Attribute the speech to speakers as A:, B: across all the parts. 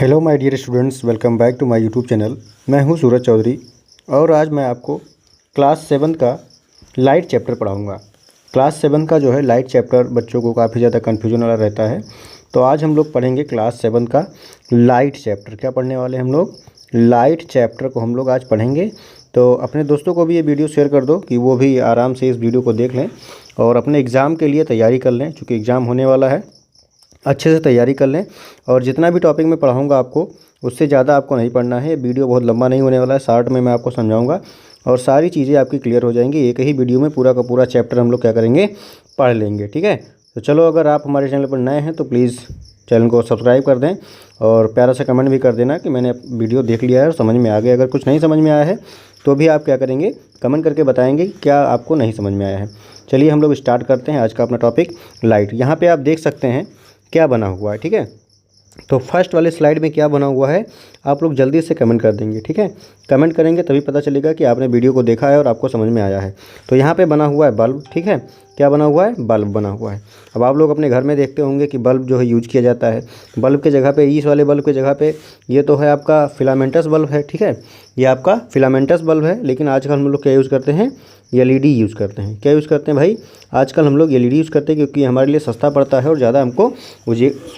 A: Hello my dear students, welcome back to my YouTube channel. मैं हूं सूरज चौधरी और आज मैं आपको क्लास 7 का लाइट चैप्टर पढ़ाऊंगा। क्लास 7 का जो है लाइट चैप्टर बच्चों को काफ़ी ज़्यादा कन्फ्यूजन वाला रहता है, तो आज हम लोग पढ़ेंगे क्लास 7 का लाइट चैप्टर। क्या पढ़ने वाले हम लोग? लाइट चैप्टर को हम लोग आज पढ़ेंगे। तो अपने दोस्तों को भी ये वीडियो शेयर कर दो कि वो भी आराम से इस वीडियो को देख लें और अपने एग्ज़ाम के लिए तैयारी कर लें, चूँकि एग्ज़ाम होने वाला है। अच्छे से तैयारी कर लें और जितना भी टॉपिक मैं पढ़ाऊंगा आपको उससे ज़्यादा आपको नहीं पढ़ना है। वीडियो बहुत लंबा नहीं होने वाला है, शॉर्ट में मैं आपको समझाऊंगा और सारी चीज़ें आपकी क्लियर हो जाएंगी। एक ही वीडियो में पूरा का पूरा चैप्टर हम लोग क्या करेंगे, पढ़ लेंगे। ठीक है, तो चलो, अगर आप हमारे चैनल पर नए हैं तो प्लीज़ चैनल को सब्सक्राइब कर दें और प्यारा सा कमेंट भी कर देना कि मैंने वीडियो देख लिया है और समझ में आ गया। अगर कुछ नहीं समझ में आया है तो भी आप क्या करेंगे, कमेंट करके बताएंगे क्या आपको नहीं समझ में आया है। चलिए हम लोग स्टार्ट करते हैं आज का अपना टॉपिक लाइट। यहाँ पे आप देख सकते हैं क्या बना हुआ है। ठीक है, तो फर्स्ट वाले स्लाइड में क्या बना हुआ है आप लोग जल्दी से कमेंट कर देंगे। ठीक है, कमेंट करेंगे तभी पता चलेगा कि आपने वीडियो को देखा है और आपको समझ में आया है। तो यहाँ पे बना हुआ है बल्ब। ठीक है, क्या बना हुआ है? बल्ब बना हुआ है। अब आप लोग अपने घर में देखते होंगे कि बल्ब जो है यूज किया जाता है। बल्ब के जगह पे, इस वाले बल्ब के जगह पे ये तो है आपका फिलामेंटस बल्ब है। ठीक है, ये आपका फिलामेंटस बल्ब है, लेकिन आजकल हम लोग क्या यूज़ करते हैं? एलईडी यूज़ करते हैं। क्या यूज़ करते हैं भाई? आजकल हम लोग एलईडी यूज़ करते हैं क्योंकि हमारे लिए सस्ता पड़ता है और ज़्यादा हमको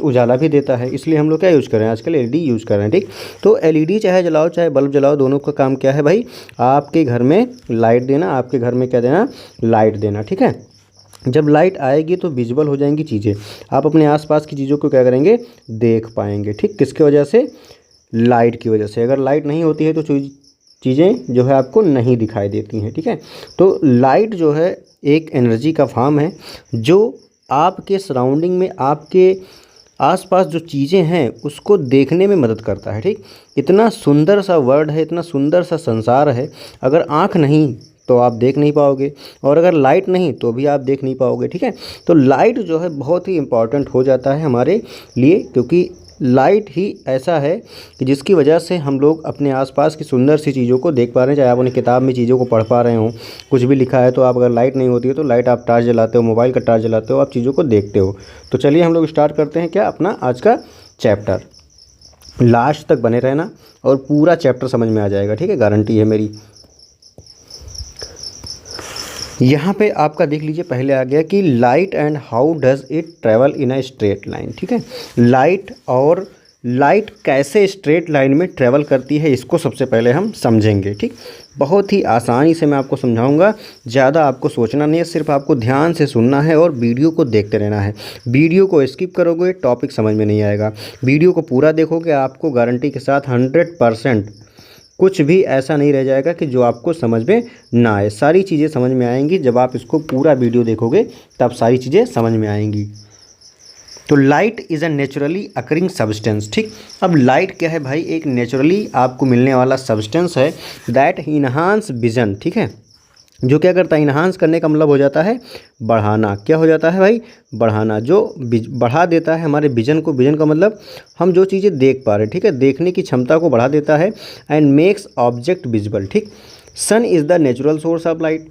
A: उजाला भी देता है, इसलिए हम लोग क्या यूज़ कर रहे हैं आजकल? एलईडी यूज़ कर रहे हैं। ठीक, तो एलईडी चाहे जलाओ चाहे बल्ब जलाओ, दोनों का काम क्या है भाई? आपके घर में लाइट देना, आपके घर में क्या देना? लाइट देना। ठीक है, जब लाइट आएगी तो विजुअल हो जाएंगी चीज़ें, आप अपने आसपास की चीज़ों को क्या करेंगे? देख पाएंगे। ठीक, किसकी वजह से? लाइट की वजह से। अगर लाइट नहीं होती है तो चीज़ें जो है आपको नहीं दिखाई देती हैं। ठीक है, तो लाइट जो है एक एनर्जी का फॉर्म है जो आपके सराउंडिंग में, आपके आसपास जो चीज़ें हैं उसको देखने में मदद करता है। ठीक, इतना सुंदर सा वर्ड है, इतना सुंदर सा संसार है, अगर आँख नहीं तो आप देख नहीं पाओगे और अगर लाइट नहीं तो भी आप देख नहीं पाओगे। ठीक है, तो लाइट जो है बहुत ही इम्पॉर्टेंट हो जाता है हमारे लिए, क्योंकि लाइट ही ऐसा है कि जिसकी वजह से हम लोग अपने आसपास की सुंदर सी चीज़ों को देख पा रहे हैं। चाहे आप अपनी किताब में चीज़ों को पढ़ पा रहे हो, कुछ भी लिखा है, तो आप अगर लाइट नहीं होती है तो लाइट आप टॉर्च जलाते हो, मोबाइल का टॉर्च जलाते हो, आप चीज़ों को देखते हो। तो चलिए हम लोग स्टार्ट करते हैं क्या अपना आज का चैप्टर। लास्ट तक बने रहना और पूरा चैप्टर समझ में आ जाएगा। ठीक है, गारंटी है मेरी। यहाँ पे आपका देख लीजिए, पहले आ गया कि light and how does it travel in a straight line. ठीक है, लाइट कैसे स्ट्रेट लाइन में ट्रेवल करती है, इसको सबसे पहले हम समझेंगे। ठीक, बहुत ही आसानी से मैं आपको समझाऊंगा, ज़्यादा आपको सोचना नहीं है, सिर्फ आपको ध्यान से सुनना है और वीडियो को देखते रहना है। वीडियो को स्किप करोगे टॉपिक समझ में नहीं आएगा, वीडियो को पूरा देखोगे आपको गारंटी के साथ 100% कुछ भी ऐसा नहीं रह जाएगा कि जो आपको समझ में ना आए। सारी चीज़ें समझ में आएंगी जब आप इसको पूरा वीडियो देखोगे, तब सारी चीज़ें समझ में आएंगी। तो light is a naturally occurring substance. ठीक, अब लाइट क्या है भाई? एक नेचुरली आपको मिलने वाला सब्सटेंस है दैट इन्हांस विजन। ठीक है, जो क्या करता है? इन्हांस करने का मतलब हो जाता है बढ़ाना। क्या हो जाता है भाई? बढ़ाना, जो बढ़ा देता है हमारे विजन को। विजन का मतलब हम जो चीज़ें देख पा रहे हैं, ठीक है, देखने की क्षमता को बढ़ा देता है। And makes object visible. ठीक, sun is the natural source of light.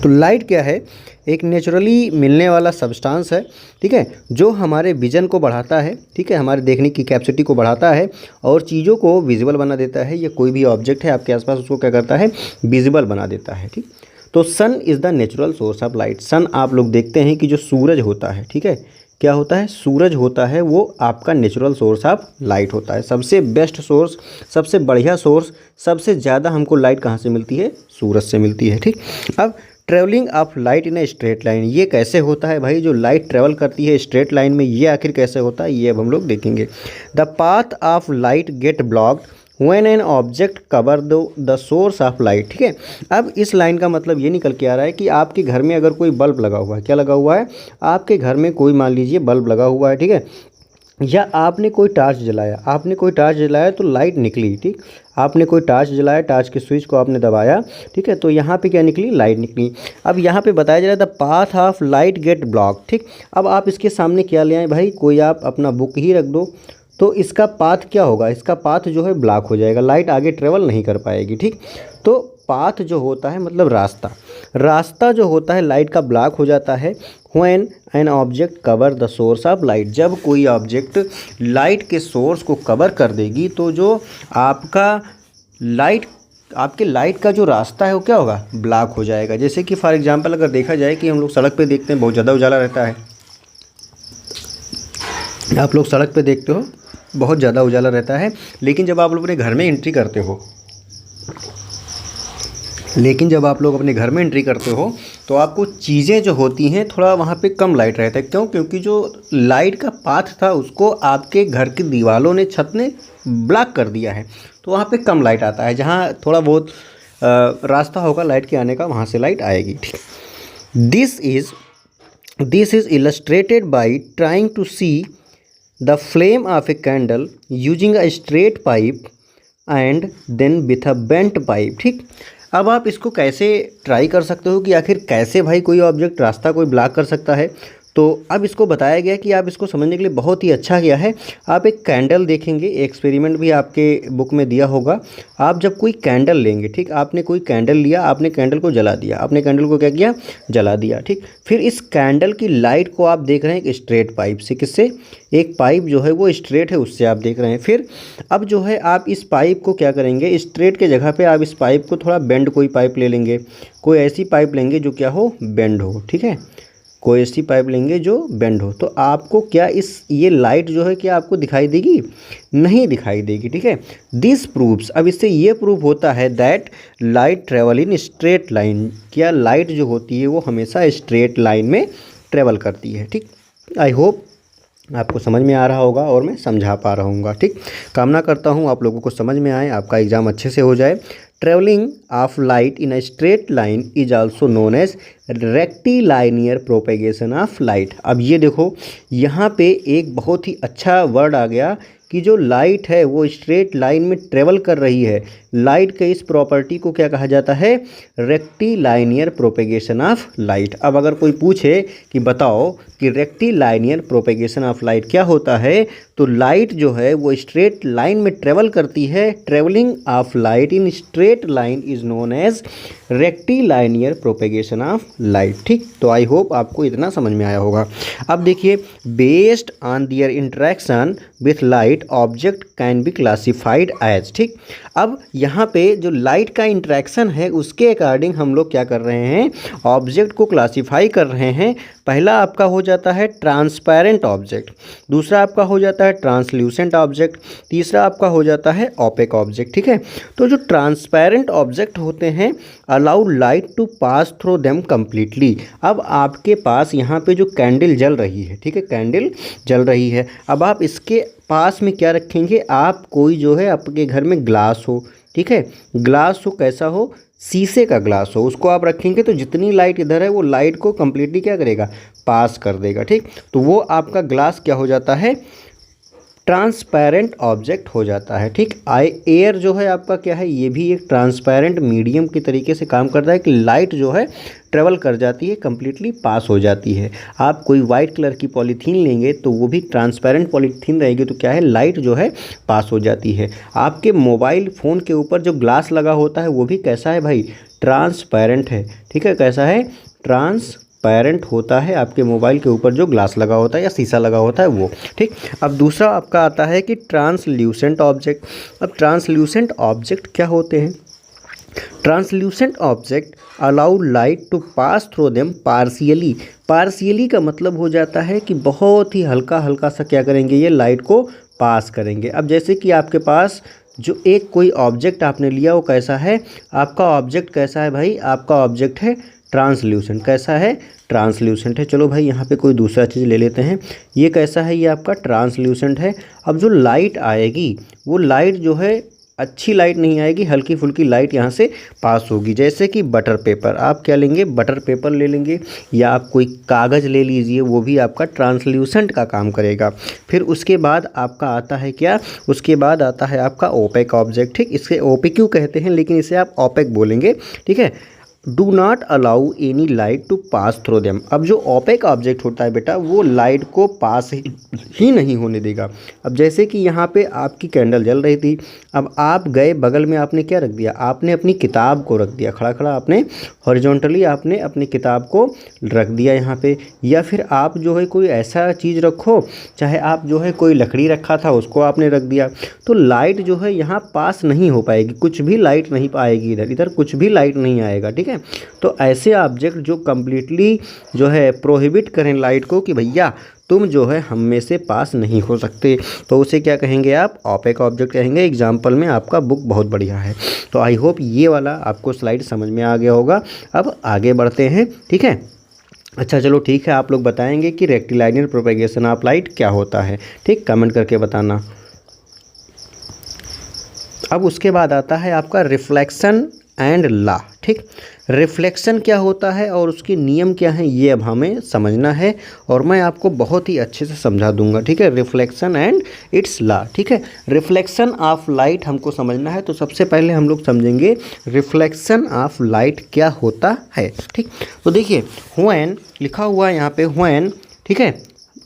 A: तो लाइट क्या है? एक नेचुरली मिलने वाला सब्सटेंस है। ठीक है, जो हमारे विजन को बढ़ाता है। ठीक है, हमारे देखने की कैपेसिटी को बढ़ाता है और चीज़ों को विजिबल बना देता है। ये कोई भी ऑब्जेक्ट है आपके आसपास, उसको क्या करता है? विजिबल बना देता है। ठीक, तो sun is the natural source of light. Sun आप लोग देखते हैं कि जो सूरज होता है, ठीक है, क्या होता है? सूरज होता है, वो आपका नेचुरल सोर्स ऑफ लाइट होता है। सबसे बेस्ट सोर्स, सबसे बढ़िया सोर्स, सबसे ज़्यादा हमको लाइट कहाँ से मिलती है? सूरज से मिलती है। ठीक, अब travelling of light in a straight line, ये कैसे होता है भाई? जो लाइट ट्रेवल करती है स्ट्रेट लाइन में, ये आखिर कैसे होता है, ये अब हम लोग देखेंगे। The path of light get blocked when an object cover the source of light. ठीक है, अब इस लाइन का मतलब ये निकल के आ रहा है कि आपके घर में अगर कोई बल्ब लगा हुआ है, क्या लगा हुआ है? आपके घर में कोई मान लीजिए बल्ब लगा हुआ है। ठीक है, या आपने कोई टॉर्च जलाया, तो लाइट निकली। ठीक, आपने कोई टॉर्च जलाया, टॉर्च के स्विच को आपने दबाया, ठीक है, तो यहाँ पे क्या निकली? लाइट निकली। अब यहाँ पे बताया जा रहा है the path of light get block. ठीक, अब आप इसके सामने क्या ले आए भाई? कोई आप अपना बुक ही रख दो तो इसका पाथ क्या होगा? इसका पाथ जो है ब्लॉक हो जाएगा, लाइट आगे ट्रेवल नहीं कर पाएगी। ठीक, तो पाथ जो होता है मतलब रास्ता जो होता है लाइट का ब्लॉक हो जाता है when an object cover the source of light. जब कोई ऑब्जेक्ट लाइट के सोर्स को कवर कर देगी तो जो आपके लाइट का जो रास्ता है वो क्या होगा, ब्लॉक हो जाएगा। जैसे कि फॉर एग्जांपल अगर देखा जाए कि हम लोग सड़क पे देखते हैं बहुत ज़्यादा उजाला रहता है, आप लोग सड़क पे देखते हो बहुत ज़्यादा उजाला रहता है, लेकिन जब आप लोग अपने घर में एंट्री करते हो तो आपको चीज़ें जो होती हैं थोड़ा वहाँ पे कम लाइट रहता है। क्यों? क्योंकि जो लाइट का पाथ था उसको आपके घर की दीवारों ने, छत ने ब्लॉक कर दिया है, तो वहाँ पे कम लाइट आता है। जहाँ थोड़ा बहुत रास्ता होगा लाइट के आने का, वहाँ से लाइट आएगी। This is illustrated by trying to see the flame of a candle using a straight pipe and then with a bent pipe. ठीक, अब आप इसको कैसे ट्राई कर सकते हो कि आखिर कैसे भाई कोई ऑब्जेक्ट रास्ता कोई ब्लॉक कर सकता है। तो अब इसको बताया गया कि आप इसको समझने के लिए बहुत ही अच्छा किया है। आप एक कैंडल देखेंगे, एक्सपेरिमेंट भी आपके बुक में दिया होगा। आप जब कोई कैंडल लेंगे, ठीक, आपने कोई कैंडल लिया, आपने कैंडल को जला दिया, आपने कैंडल को क्या किया, जला दिया। ठीक, फिर इस कैंडल की लाइट को आप देख रहे हैं एक स्ट्रेट पाइप से। किससे? एक पाइप जो है वो स्ट्रेट है, उससे आप देख रहे हैं। फिर अब जो है आप इस पाइप को क्या करेंगे, स्ट्रेट के जगह पे आप इस पाइप को थोड़ा बेंड कोई पाइप ले लेंगे, कोई ऐसी पाइप लेंगे जो क्या हो, बेंड हो। ठीक है, कोई ऐसी पाइप लेंगे जो बेंड हो, तो आपको क्या ये लाइट जो है क्या आपको दिखाई देगी? नहीं दिखाई देगी। ठीक है, दिस प्रूव्स, अब इससे ये प्रूव होता है that light travel in straight line. क्या लाइट जो होती है वो हमेशा स्ट्रेट लाइन में ट्रेवल करती है। ठीक, आई होप आपको समझ में आ रहा होगा और मैं समझा पा रहा हूँ। ठीक, कामना करता हूँ आप लोगों को समझ में आए, आपका एग्ज़ाम अच्छे से हो जाए। Travelling of light in a straight line is also known as rectilinear propagation of light. अब ये देखो यहाँ पे एक बहुत ही अच्छा वर्ड आ गया कि जो लाइट है वो स्ट्रेट लाइन में ट्रेवल कर रही है। लाइट के इस प्रॉपर्टी को क्या कहा जाता है? Rectilinear propagation of light. अब अगर कोई पूछे कि बताओ कि रेक्टिलाइनियर प्रोपेगेशन ऑफ लाइट क्या होता है, तो लाइट जो है वो स्ट्रेट लाइन में ट्रेवल करती है। Travelling of light in straight line is known as rectilinear propagation of light. ठीक, तो आई होप आपको इतना समझ में आया होगा। अब देखिए, based on their interaction with light object can be classified as. ठीक, अब यहाँ पे जो लाइट का इंटरेक्शन है उसके अकॉर्डिंग हम लोग क्या कर रहे हैं, ऑब्जेक्ट को क्लासीफाई कर रहे हैं। पहला आपका हो जाता है ट्रांसपेरेंट ऑब्जेक्ट, दूसरा आपका हो जाता है ट्रांसल्यूसेंट ऑब्जेक्ट, तीसरा आपका हो जाता है ओपेक ऑब्जेक्ट। ठीक है, तो जो ट्रांसपेरेंट ऑब्जेक्ट होते हैं allow light to pass through them completely. अब आपके पास यहाँ पे जो कैंडल जल रही है, ठीक है, कैंडल जल रही है, अब आप इसके पास में क्या रखेंगे, आप कोई जो है आपके घर में ग्लास हो, ठीक है, ग्लास हो, कैसा हो, शीशे का ग्लास हो, उसको आप रखेंगे तो जितनी लाइट इधर है वो लाइट को कम्प्लीटली क्या करेगा, पास कर देगा। ठीक, तो वो आपका ग्लास क्या हो जाता है, ट्रांसपेरेंट ऑब्जेक्ट हो जाता है। ठीक, एयर जो है आपका क्या है, ये भी एक ट्रांसपेरेंट मीडियम की तरीके से काम करता है कि लाइट जो है ट्रेवल कर जाती है, कम्प्लीटली पास हो जाती है। आप कोई वाइट कलर की पॉलीथीन लेंगे तो वो भी ट्रांसपेरेंट पॉलीथीन रहेगी, तो क्या है, लाइट जो है पास हो जाती है। आपके मोबाइल फ़ोन के ऊपर जो ग्लास लगा होता है वो भी कैसा है भाई, ट्रांसपेरेंट है। ठीक है, कैसा है, ट्रांसपेरेंट होता है आपके मोबाइल के ऊपर जो ग्लास लगा होता है या शीशा लगा होता है वो। ठीक, अब दूसरा आपका आता है कि ट्रांसल्यूसेंट ऑब्जेक्ट। अब ट्रांसल्यूसेंट ऑब्जेक्ट क्या होते हैं, translucent object allow light to pass through them partially. Partially का मतलब हो जाता है कि बहुत ही हल्का हल्का सा क्या करेंगे, ये लाइट को पास करेंगे। अब जैसे कि आपके पास जो एक कोई ऑब्जेक्ट आपने लिया वो कैसा है, आपका ऑब्जेक्ट कैसा है भाई, आपका ऑब्जेक्ट है ट्रांसल्यूसेंट। कैसा है, ट्रांसल्यूसेंट है। चलो भाई यहाँ पे कोई दूसरा चीज़ ले लेते हैं, ये कैसा है, ये आपका ट्रांसल्यूसेंट है। अब जो लाइट आएगी वो लाइट जो है अच्छी लाइट नहीं आएगी, हल्की फुल्की लाइट यहाँ से पास होगी। जैसे कि बटर पेपर, आप क्या लेंगे, बटर पेपर ले लेंगे, या आप कोई कागज़ ले लीजिए, वो भी आपका ट्रांसल्यूसेंट का काम करेगा। फिर उसके बाद आपका आता है क्या, उसके बाद आता है आपका ओपेक ऑब्जेक्ट। ठीक, इसे ओपेक क्यों कहते हैं, लेकिन इसे आप ओपेक बोलेंगे। ठीक है, do not allow any light to pass through them. अब जो ओपेक ऑब्जेक्ट होता है बेटा वो लाइट को पास ही नहीं होने देगा। अब जैसे कि यहाँ पे आपकी कैंडल जल रही थी, अब आप गए बगल में, आपने क्या रख दिया, आपने अपनी किताब को रख दिया, खड़ा खड़ा आपने हॉरिजॉन्टली आपने अपनी किताब को रख दिया यहाँ पे। या फिर आप जो है कोई ऐसा चीज़ रखो, चाहे आप जो है कोई लकड़ी रखा था उसको आपने रख दिया, तो लाइट जो है यहाँ पास नहीं हो पाएगी, कुछ भी लाइट नहीं आएगी, इधर इधर कुछ भी लाइट नहीं आएगा। ठीक है, तो ऐसे ऑब्जेक्ट जो कम्प्लीटली जो है प्रोहिबिट करें लाइट को कि भैया तुम जो है हम में से पास नहीं हो सकते, तो उसे क्या कहेंगे आप, ओपेक ऑब्जेक्ट कहेंगे। एग्जाम्पल में आपका बुक बहुत बढ़िया है। तो आई होप ये वाला आपको स्लाइड समझ में आ गया होगा। अब आगे बढ़ते हैं। ठीक है, अच्छा चलो ठीक है, आप लोग बताएंगे कि रेक्टिलाइनर प्रोपेगेशन ऑफ लाइट क्या होता है। ठीक, कमेंट करके बताना। अब उसके बाद आता है आपका रिफ्लेक्शन एंड लॉ। ठीक, रिफ्लेक्शन क्या होता है और उसके नियम क्या हैं ये अब हमें समझना है, और मैं आपको बहुत ही अच्छे से समझा दूंगा। ठीक है, रिफ्लेक्शन एंड इट्स लॉ। ठीक है, रिफ्लेक्शन ऑफ लाइट हमको समझना है, तो सबसे पहले हम लोग समझेंगे रिफ्लेक्शन ऑफ लाइट क्या होता है। ठीक, तो देखिए व्हेन लिखा हुआ है यहाँ पे, व्हेन, ठीक है,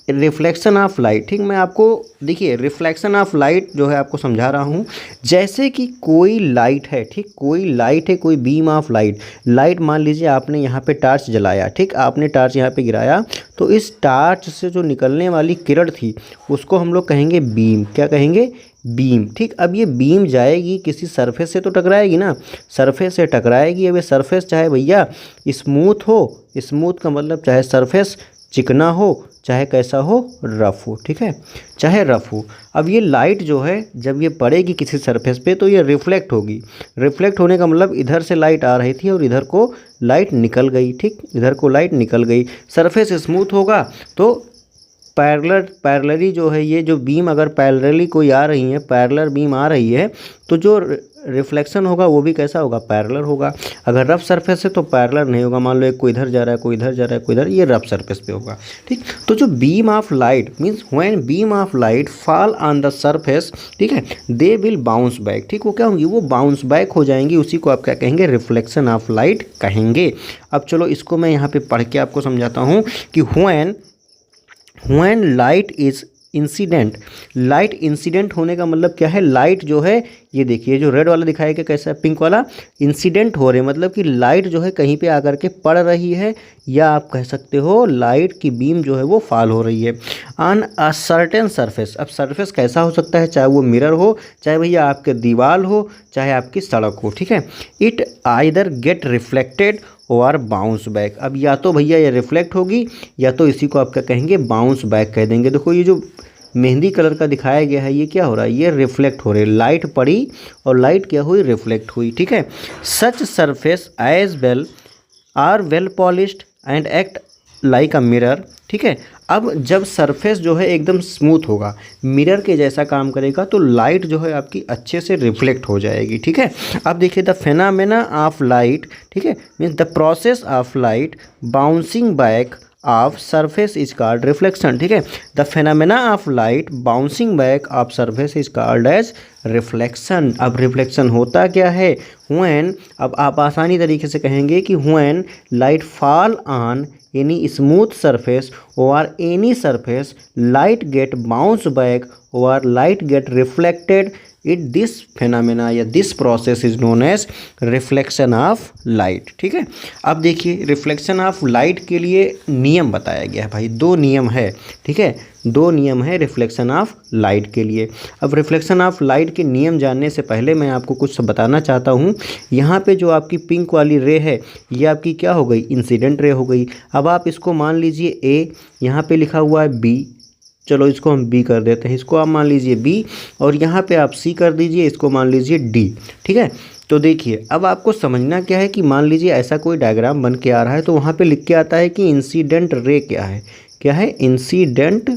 A: रिफ्लेक्शन ऑफ लाइट। ठीक, मैं आपको देखिए रिफ्लेक्शन ऑफ लाइट जो है आपको समझा रहा हूँ। जैसे कि कोई लाइट है, ठीक, कोई लाइट है, कोई बीम ऑफ लाइट, लाइट मान लीजिए आपने यहाँ पे टार्च जलाया, ठीक, आपने टार्च यहाँ पे गिराया, तो इस टार्च से जो निकलने वाली किरण थी उसको हम लोग कहेंगे बीम। क्या कहेंगे, बीम। ठीक, अब ये बीम जाएगी किसी सरफेस से तो टकराएगी ना, सरफेस से टकराएगी। अब ये सरफेस चाहे भैया स्मूथ हो, स्मूथ का मतलब चाहे सरफेस चिकना हो, चाहे कैसा हो, रफ़ हो। ठीक है, चाहे रफ़ हो। अब ये लाइट जो है जब ये पड़ेगी किसी सरफेस पे तो ये रिफ्लेक्ट होगी। रिफ्लेक्ट होने का मतलब इधर से लाइट आ रही थी और इधर को लाइट निकल गई। ठीक, इधर को लाइट निकल गई। सरफेस स्मूथ होगा तो पैरेलली जो है ये जो बीम अगर पैरेलली कोई आ रही है, पैरेलल बीम आ रही है, तो जो रिफ्लेक्शन होगा वो भी कैसा होगा, पैरेलल होगा। अगर रफ सरफेस है तो पैरेलल नहीं होगा। मान लो एक कोई इधर जा रहा है, कोई इधर जा रहा है, कोई इधर, ये रफ सरफेस पे होगा। ठीक, तो जो beam of light means when beam of light fall on the surface, ठीक है, दे विल बाउंस बैक। ठीक, वो क्या होंगी, वो बाउंस बैक हो जाएंगी। उसी को आप क्या कहेंगे, रिफ्लेक्शन ऑफ लाइट कहेंगे। अब चलो इसको मैं यहाँ पे पढ़ के आपको समझाता हूँ कि when light is incident. Light incident होने का मतलब क्या है, लाइट जो है ये देखिए जो रेड वाला दिखाया गया कैसा है, पिंक वाला, इंसिडेंट हो रहे मतलब कि लाइट जो है कहीं पे आकर के पड़ रही है, या आप कह सकते हो लाइट की बीम जो है वो फॉल हो रही है ऑन अ सर्टेन सरफेस। अब सरफेस कैसा हो सकता है, चाहे वो मिरर हो, चाहे भैया आपके दीवार हो, चाहे आपकी सड़क हो। ठीक है, इट आइदर गेट रिफ्लेक्टेड और बाउंस बैक। अब या तो भैया ये रिफ्लेक्ट होगी या तो इसी को आप क्या कहेंगे, बाउंस बैक कह देंगे। देखो ये जो मेहंदी कलर का दिखाया गया है ये क्या हो रहा है, ये रिफ्लेक्ट हो रही है। लाइट पड़ी और लाइट क्या हुई, रिफ्लेक्ट हुई। ठीक है, such surface as well are well polished and act like a mirror. ठीक है, अब जब सरफेस जो है एकदम स्मूथ होगा, मिरर के जैसा काम करेगा, तो लाइट जो है आपकी अच्छे से रिफ्लेक्ट हो जाएगी। ठीक है, अब देखिए द फेनामेना ऑफ लाइट, ठीक है, means the process of light bouncing back of surface is called reflection. ठीक है, the phenomena of light bouncing back of surface is called as reflection. अब रिफ्लेक्शन होता क्या है, व्हेन, अब आप आसानी तरीके से कहेंगे कि when light fall on any smooth surface और any surface light get bounce back और light get reflected, it this phenomena या this process is known as reflection of light. ठीक है, अब देखिए रिफ्लेक्शन ऑफ लाइट के लिए नियम बताया गया है भाई, दो नियम है। ठीक है, दो नियम है रिफ्लेक्शन ऑफ लाइट के लिए। अब रिफ्लेक्शन ऑफ लाइट के नियम जानने से पहले मैं आपको कुछ बताना चाहता हूँ। यहाँ पे जो आपकी पिंक वाली रे है ये आपकी क्या हो गई, इंसिडेंट रे हो गई। अब आप इसको मान लीजिए ए, यहाँ पे लिखा हुआ है बी, चलो इसको हम बी कर देते हैं, इसको आप मान लीजिए बी, और यहाँ पे आप सी कर दीजिए, इसको मान लीजिए डी। ठीक है, तो देखिए अब आपको समझना क्या है कि मान लीजिए ऐसा कोई डायग्राम बन के आ रहा है, तो वहाँ पे लिख के आता है कि इंसिडेंट रे क्या है, क्या है, इंसिडेंट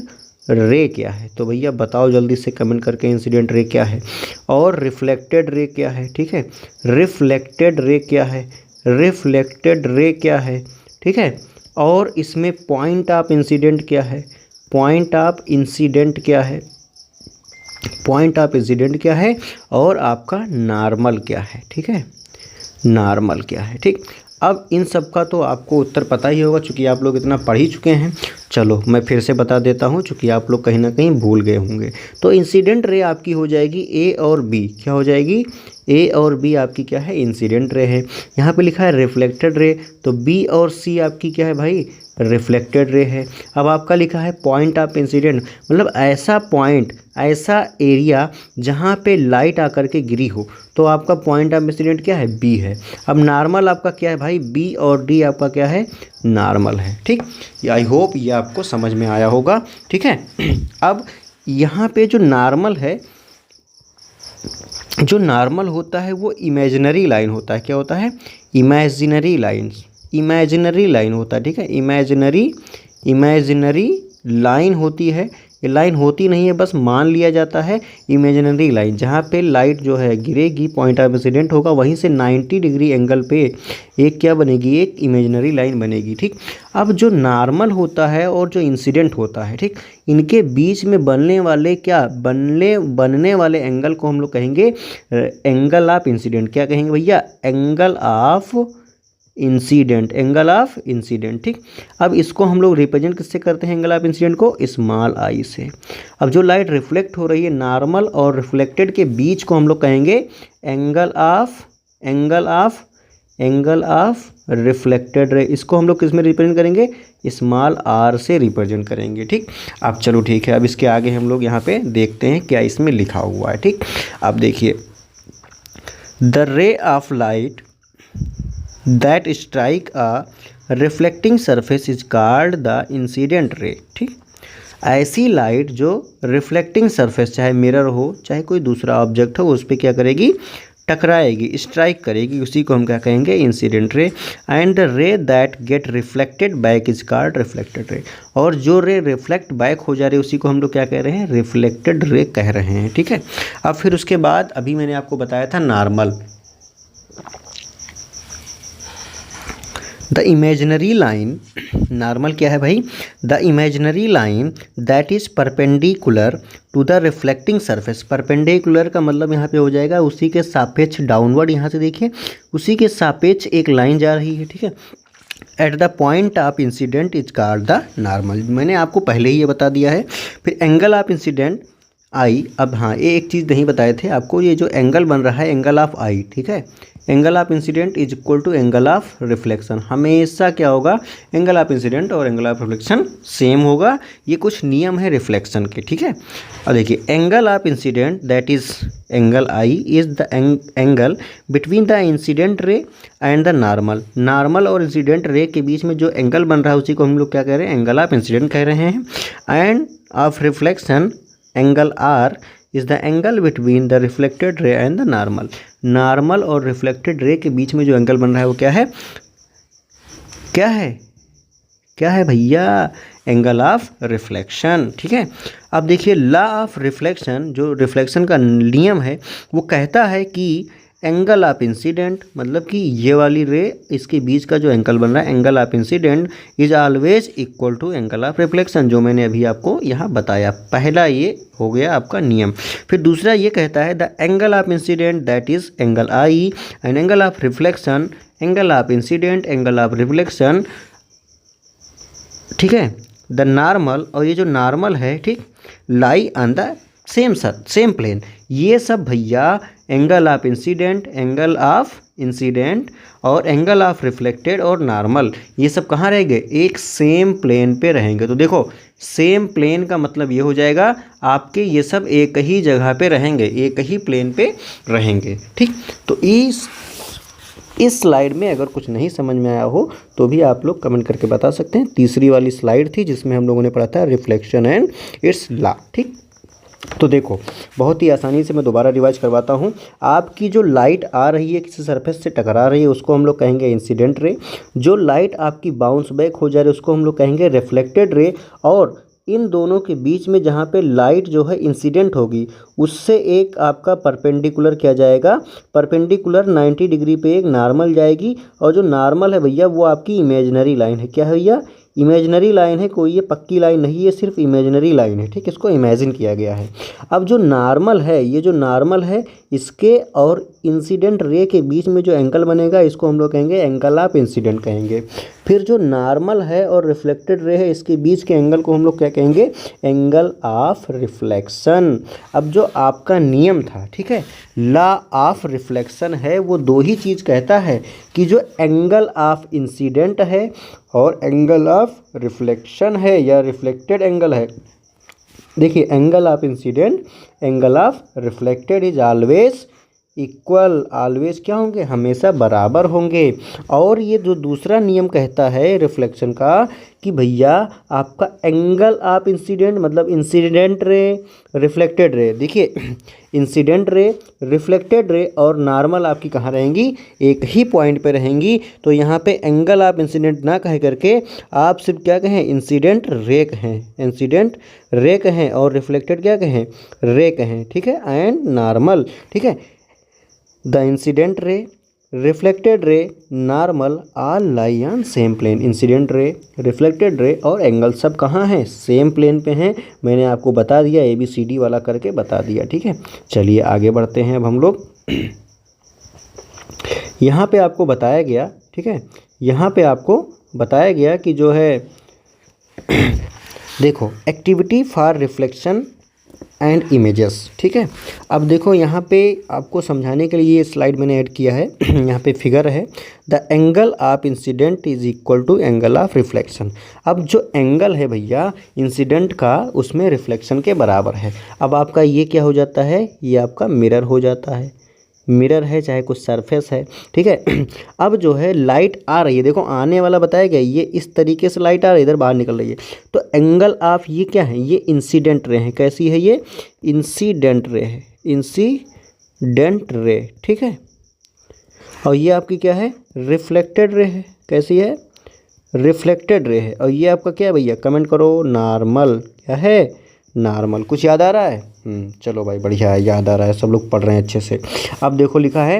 A: रे क्या है। तो भैया बताओ जल्दी से कमेंट करके इंसिडेंट रे क्या है, और रिफ्लेक्टेड रे क्या है। ठीक है, रिफ्लेक्टेड रे क्या है, रिफ्लेक्टेड रे क्या है। ठीक है, और इसमें पॉइंट ऑफ इंसिडेंट क्या है, पॉइंट ऑफ इंसिडेंट क्या है, पॉइंट ऑफ इंसिडेंट क्या है, और आपका नॉर्मल क्या है। ठीक है, नॉर्मल क्या है। ठीक, अब इन सब का तो आपको उत्तर पता ही होगा, चूँकि आप लोग इतना पढ़ ही चुके हैं। चलो मैं फिर से बता देता हूँ, चूँकि आप लोग कहीं ना कहीं भूल गए होंगे। तो इंसिडेंट रे आपकी हो जाएगी ए और बी। क्या हो जाएगी? ए और बी आपकी क्या है? इंसिडेंट रे है। यहाँ पे लिखा है रिफ्लेक्टेड रे, तो बी और सी आपकी क्या है भाई? रिफ्लेक्टेड रे है। अब आपका लिखा है पॉइंट ऑफ इंसिडेंट, मतलब ऐसा पॉइंट, ऐसा एरिया जहाँ पे लाइट आकर के गिरी हो, तो आपका पॉइंट ऑफ इंसिडेंट क्या है? बी है। अब नॉर्मल आपका क्या है भाई? बी और डी आपका क्या है? नॉर्मल है। ठीक, आई होप ये आपको समझ में आया होगा। ठीक है। अब यहाँ पे जो नॉर्मल है, जो नॉर्मल होता है वो इमेजिनरी लाइन होता है। क्या होता है? इमेजिनरी लाइन्स, इमेजिनरी लाइन होता है। ठीक है, इमेजिनरी लाइन होती है। ये लाइन होती नहीं है, बस मान लिया जाता है इमेजिनरी लाइन। जहाँ पे लाइट जो है गिरेगी, पॉइंट ऑफ इंसिडेंट होगा, वहीं से 90 डिग्री एंगल पे एक क्या बनेगी? एक इमेजिनरी लाइन बनेगी। ठीक, अब जो नॉर्मल होता है और जो इंसिडेंट होता है, ठीक, इनके बीच में बनने वाले क्या बनने वाले एंगल को हम लोग कहेंगे एंगल ऑफ इंसिडेंट। क्या कहेंगे भैया? Angle of incident, angle of incident. ठीक, अब इसको हम लोग रिप्रेजेंट किससे करते हैं एंगल ऑफ इंसिडेंट को? स्मॉल आई से। अब जो लाइट रिफ्लेक्ट हो रही है नॉर्मल और रिफ्लेक्टेड के बीच को हम लोग कहेंगे एंगल ऑफ रिफ्लेक्टेड रे। इसको हम लोग किस में रिप्रेजेंट करेंगे? स्मॉल आर से रिप्रेजेंट करेंगे। ठीक, अब चलो ठीक है, अब इसके आगे हम लोग यहाँ पे देखते हैं क्या इसमें लिखा हुआ है। ठीक, अब देखिए, the ray of light that strike a reflecting surface is called the incident ray। ठीक, ऐसी लाइट जो रिफ्लेक्टिंग सरफेस, चाहे मिरर हो चाहे कोई दूसरा ऑब्जेक्ट हो, उस पर क्या करेगी? टकराएगी, स्ट्राइक करेगी, उसी को हम क्या कहेंगे? Incident ray. एंड द रे that get reflected back is called reflected ray. और जो रे रिफ्लेक्ट बैक हो जा रही है उसी को हम लोग क्या कह रहे हैं? रिफ्लेक्टेड रे कह रहे हैं। ठीक है, अब फिर उसके बाद अभी मैंने आपको बताया था normal. The imaginary line, normal क्या है भाई? The imaginary line that is perpendicular to the reflecting surface. Perpendicular का मतलब यहाँ पे हो जाएगा उसी के सापेक्ष डाउनवर्ड। यहाँ से देखिए, उसी के सापेक्ष एक लाइन जा रही है। ठीक है, at the point of incident is called the normal. मैंने आपको पहले ही ये बता दिया है। फिर एंगल ऑफ इंसिडेंट आई। अब हाँ, ये एक चीज़ नहीं बताए थे आपको, ये जो एंगल बन रहा है एंगल ऑफ आई। ठीक है, angle of incident is equal to angle of reflection. हमेशा क्या होगा? एंगल ऑफ इंसिडेंट और एंगल ऑफ रिफ्लेक्शन सेम होगा। ये कुछ नियम है रिफ्लेक्शन के। ठीक है, और देखिए, angle of incident that is angle I is the angle between the incident रे एंड द नॉर्मल। नॉर्मल और इंसिडेंट रे के बीच में जो एंगल बन रहा है उसी को हम लोग क्या कह रहे हैं? एंगल ऑफ इंसिडेंट कह रहे हैं। And of reflection angle r is the angle between the reflected ray and the normal. Normal और रिफ्लेक्टेड रे के बीच में जो एंगल बन रहा है वो क्या है? क्या है? क्या है भैया? Angle of reflection. ठीक है, अब देखिए, लॉ ऑफ रिफ्लेक्शन, जो रिफ्लेक्शन का नियम है वो कहता है कि एंगल ऑफ इंसिडेंट, मतलब कि ये वाली रे, इसके बीच का जो एंगल बन रहा है angle of incident is always equal to angle of reflection, जो मैंने अभी आपको यहाँ बताया। पहला ये हो गया आपका नियम। फिर दूसरा ये कहता है the angle of incident that is angle I and angle of reflection angle of incident angle of reflection. ठीक है, द नॉर्मल, और ये जो नॉर्मल है, ठीक, lie on the same plane. ये सब भैया angle of incident, angle of incident और एंगल ऑफ रिफ्लेक्टेड और नॉर्मल, ये सब कहाँ रहेंगे? एक सेम प्लेन पे रहेंगे। तो देखो, सेम प्लेन का मतलब ये हो जाएगा आपके ये सब एक ही जगह पे रहेंगे, एक ही प्लेन पे रहेंगे। ठीक, तो इस स्लाइड में अगर कुछ नहीं समझ में आया हो तो भी आप लोग कमेंट करके बता सकते हैं। तीसरी वाली स्लाइड थी जिसमें हम लोगों ने पढ़ा था रिफ्लेक्शन एंड इट्स लॉ। ठीक, तो देखो, बहुत ही आसानी से मैं दोबारा रिवाइज करवाता हूँ। आपकी जो लाइट आ रही है किसी सरफेस से टकरा रही है उसको हम लोग कहेंगे इंसिडेंट रे। जो लाइट आपकी बाउंस बैक हो जा रही है उसको हम लोग कहेंगे रिफ्लेक्टेड रे। और इन दोनों के बीच में जहाँ पे लाइट जो है इंसिडेंट होगी उससे एक आपका परपेंडिकुलर किया जाएगा, परपेंडिकुलर 90 डिग्री पे एक नॉर्मल जाएगी। और जो नॉर्मल है भैया वो आपकी इमेजिनरी लाइन है। क्या है भैया? इमेजिनरी लाइन है, कोई ये पक्की लाइन नहीं है, सिर्फ इमेजिनरी लाइन है। ठीक, इसको इमेजिन किया गया है। अब जो नॉर्मल है, ये जो नॉर्मल है, इसके और इंसिडेंट रे के बीच में जो एंगल बनेगा इसको हम लोग कहेंगे एंगल ऑफ इंसिडेंट कहेंगे। फिर जो नॉर्मल है और रिफ्लेक्टेड रे है इसके बीच के एंगल को हम लोग क्या कहेंगे, एंगल ऑफ रिफ्लेक्शन। अब जो आपका नियम था, ठीक है, लॉ ऑफ रिफ्लेक्शन है, वो दो ही चीज़ कहता है कि जो एंगल ऑफ इंसिडेंट है और एंगल ऑफ रिफ्लेक्शन है या रिफ्लेक्टेड एंगल है। देखिए angle of incident, angle of reflected is always equal, always क्या होंगे, हमेशा बराबर होंगे। और ये जो दूसरा नियम कहता है रिफ्लेक्शन का कि भैया आपका एंगल ऑफ इंसिडेंट मतलब इंसिडेंट रे, रिफ्लेक्टेड रे, देखिए इंसिडेंट रे, रिफ्लेक्टेड रे और नॉर्मल आपकी कहाँ रहेंगी, एक ही पॉइंट पे रहेंगी। तो यहाँ पे एंगल ऑफ इंसिडेंट ना कह करके आप सिर्फ क्या कहें, इंसिडेंट रे कहें, इंसिडेंट रे कहें और रिफ्लेक्टेड क्या कहें, रे कहें, ठीक है, एंड नॉर्मल, ठीक है। The incident ray, reflected ray, normal all lie on same plane. Incident ray, reflected ray और एंगल सब कहाँ हैं, सेम प्लेन पे हैं। मैंने आपको बता दिया, ABCD वाला करके बता दिया, ठीक है। चलिए आगे बढ़ते हैं अब हम लोग। यहाँ पे आपको बताया गया, ठीक है, यहाँ पे आपको बताया गया कि जो है देखो activity for reflection and images, ठीक है। अब देखो यहाँ पे आपको समझाने के लिए ये स्लाइड मैंने ऐड किया है। यहाँ पे फिगर है, the angle of incident is equal to angle of reflection. अब जो एंगल है भैया इंसिडेंट का उसमें रिफ्लेक्शन के बराबर है। अब आपका ये क्या हो जाता है, ये आपका मिरर हो जाता है, मिरर है चाहे कुछ सरफेस है, ठीक है। अब जो है लाइट आ रही है, देखो आने वाला बताया गया, ये इस तरीके से लाइट आ रही है, इधर बाहर निकल रही है। तो एंगल ऑफ ये क्या है, ये इंसिडेंट रे है। कैसी है ये, इंसिडेंट रे है, इंसिडेंट रे, ठीक है। और ये आपकी क्या है, रिफ्लेक्टेड रे है। कैसी है, रिफ्लेक्टेड रे है। और ये आपका क्या है भैया, कमेंट करो, नॉर्मल। क्या है, नॉर्मल। कुछ याद आ रहा है, चलो भाई बढ़िया है, याद आ रहा है, सब लोग पढ़ रहे हैं अच्छे से। अब देखो लिखा है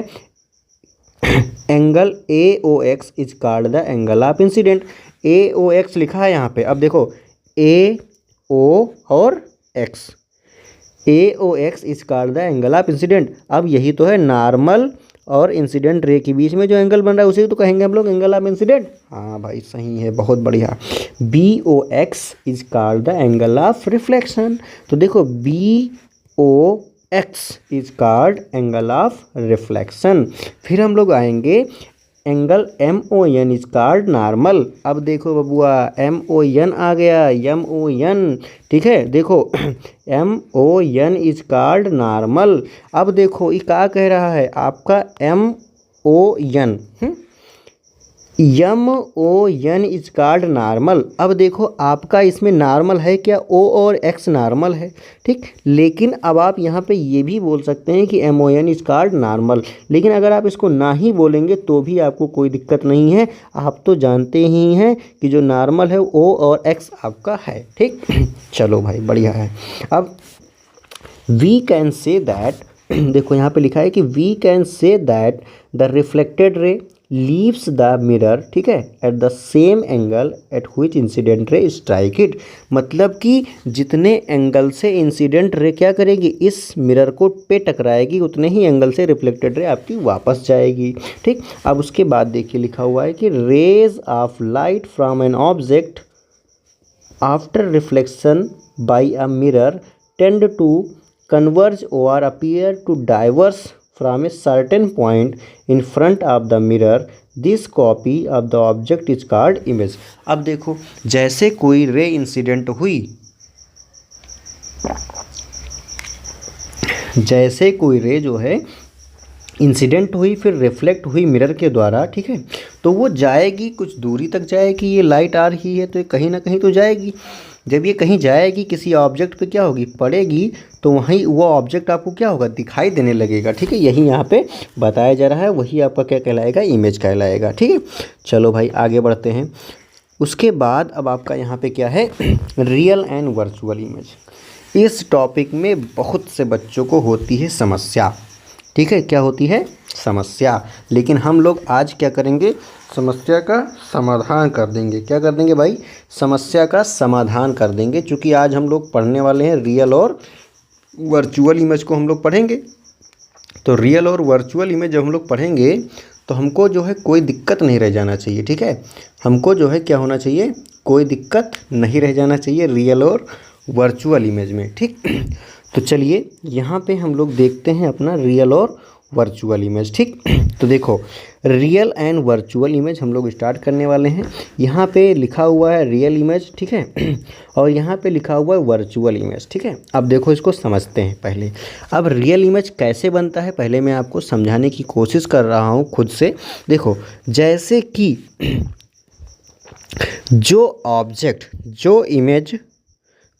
A: angle AOX is called the angle of incident. AOX लिखा है यहाँ पे। अब देखो AO और X, AOX is called the angle of incident. अब यही तो है नॉर्मल और इंसिडेंट रे के बीच में जो एंगल बन रहा है उसे तो कहेंगे हम लोग एंगल ऑफ इंसिडेंट। हाँ भाई सही है, बहुत बढ़िया। BOX is called the angle of reflection. तो देखो BOX is called angle of reflection. फिर हम लोग आएंगे angle MON is called normal. अब देखो बबुआ MON आ गया, MON, ठीक है। देखो MON इज कॉल्ड नॉर्मल। अब देखो ये क्या कह रहा है आपका MON, MON is called normal. अब देखो आपका इसमें नॉर्मल है क्या, O और X नॉर्मल है, ठीक। लेकिन अब आप यहाँ पे ये भी बोल सकते हैं कि MON इज कॉल्ड नॉर्मल। लेकिन अगर आप इसको ना ही बोलेंगे तो भी आपको कोई दिक्कत नहीं है। आप तो जानते ही हैं कि जो नॉर्मल है O और X आपका है, ठीक। चलो भाई बढ़िया है। अब वी कैन से दैट, देखो यहाँ पे लिखा है कि we can say that the reflected ray leaves the mirror, ठीक है, at the same angle at which incident ray strike it. मतलब कि जितने एंगल से इंसिडेंट रे क्या करेगी, इस मिरर को पे टकराएगी, उतने ही एंगल से रिफ्लेक्टेड रे आपकी वापस जाएगी, ठीक। अब उसके बाद देखिए लिखा हुआ है कि rays of light from an object after reflection by a mirror tend to converge or appear to diverge from a certain point in front of the mirror. This copy of the object is called image. अब देखो जैसे कोई ray incident हुई, जैसे कोई रे जो है इंसिडेंट हुई फिर रिफ्लेक्ट हुई मिरर के द्वारा, ठीक है, तो वो जाएगी, कुछ दूरी तक जाएगी। ये लाइट आ रही है तो ये कहीं ना कहीं तो जाएगी। जब ये कहीं जाएगी किसी ऑब्जेक्ट पे क्या होगी, पड़ेगी, तो वहीं वो ऑब्जेक्ट आपको क्या होगा, दिखाई देने लगेगा, ठीक है। यही यहाँ पे बताया जा रहा है, वही आपका क्या कहलाएगा, इमेज कहलाएगा, ठीक है। चलो भाई आगे बढ़ते हैं। उसके बाद अब आपका यहाँ पे क्या है, रियल एंड वर्चुअल इमेज। इस टॉपिक में बहुत से बच्चों को होती है समस्या, ठीक है, क्या होती है, समस्या। लेकिन हम लोग आज क्या करेंगे, समस्या का समाधान कर देंगे। क्या कर देंगे भाई, समस्या का समाधान कर देंगे। क्योंकि आज हम लोग पढ़ने वाले हैं रियल और वर्चुअल इमेज को हम लोग पढ़ेंगे। तो रियल और वर्चुअल इमेज जब हम लोग पढ़ेंगे तो हमको जो है कोई दिक्कत नहीं रह जाना चाहिए, ठीक है। हमको जो है क्या होना चाहिए, कोई दिक्कत नहीं रह जाना चाहिए रियल और वर्चुअल इमेज में, ठीक। तो चलिए यहाँ पे हम लोग देखते हैं अपना रियल और वर्चुअल इमेज, ठीक। तो देखो रियल एंड वर्चुअल इमेज हम लोग स्टार्ट करने वाले हैं। यहाँ पे लिखा हुआ है रियल इमेज, ठीक है, और यहाँ पे लिखा हुआ है वर्चुअल इमेज, ठीक है। अब देखो इसको समझते हैं पहले। अब रियल इमेज कैसे बनता है पहले मैं आपको समझाने की कोशिश कर रहा हूँ खुद से। देखो जैसे कि जो ऑब्जेक्ट, जो इमेज,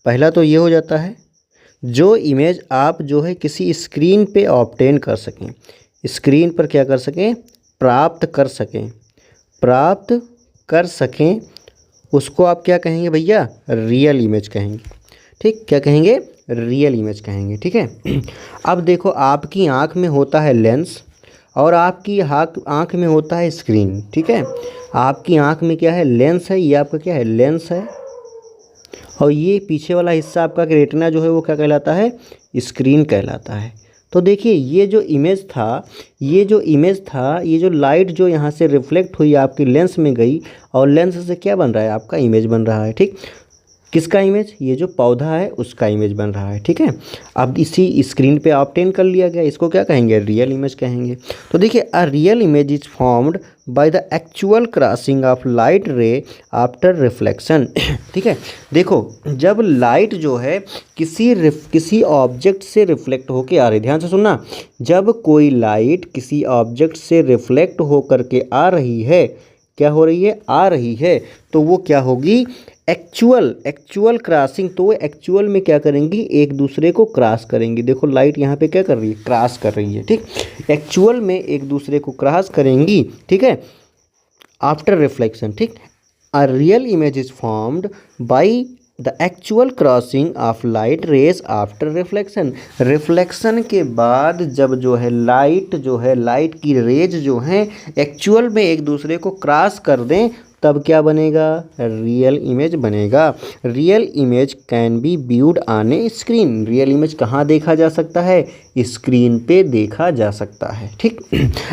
A: पहला तो ये हो जाता है जो इमेज आप जो है किसी स्क्रीन पे ऑब्टेन कर सकें, स्क्रीन पर क्या कर सकें, प्राप्त कर सकें, उसको आप क्या कहेंगे भैया, रियल इमेज कहेंगे, ठीक। क्या कहेंगे, रियल इमेज कहेंगे, ठीक है। अब देखो आपकी आँख में होता है लेंस और आपकी आँख में होता है स्क्रीन, ठीक है। आपकी आँख में क्या है, लेंस है, ये आपका क्या है, लेंस है, और ये पीछे वाला हिस्सा आपका रेटिना जो है वो क्या कहलाता है, स्क्रीन कहलाता है। तो देखिए ये जो इमेज था, ये जो लाइट जो यहाँ से रिफ्लेक्ट हुई आपकी लेंस में गई और लेंस से क्या बन रहा है, आपका इमेज बन रहा है, ठीक। किसका इमेज, ये जो पौधा है उसका इमेज बन रहा है, ठीक है। अब इसी स्क्रीन पे ऑब्टेन कर लिया गया, इसको क्या कहेंगे, रियल इमेज कहेंगे। तो देखिए a real image is formed by the actual crossing of light रे आफ्टर रिफ्लेक्शन, ठीक है। देखो जब लाइट जो है किसी ऑब्जेक्ट से रिफ्लेक्ट होके आ रही, ध्यान से सुनना, जब कोई लाइट किसी ऑब्जेक्ट से रिफ्लेक्ट होकर के आ रही है, क्या हो रही है, आ रही है, तो वो क्या होगी, एक्चुअल क्रॉसिंग। तो वो एक्चुअल में क्या करेंगी, एक दूसरे को क्रॉस करेंगी। देखो लाइट यहाँ पे क्या कर रही है, क्रॉस कर रही है, ठीक। एक्चुअल में एक दूसरे को क्रॉस करेंगी, ठीक है, आफ्टर रिफ्लेक्शन, ठीक। A real image is formed by the actual crossing of light rays after reflection. Reflection के बाद जब जो है लाइट की रेज जो हैं एक्चुअल में एक दूसरे को क्रॉस कर दें, तब क्या बनेगा, रियल इमेज बनेगा। Real image can be viewed on A screen. Real image कहाँ देखा जा सकता है, स्क्रीन पे देखा जा सकता है, ठीक।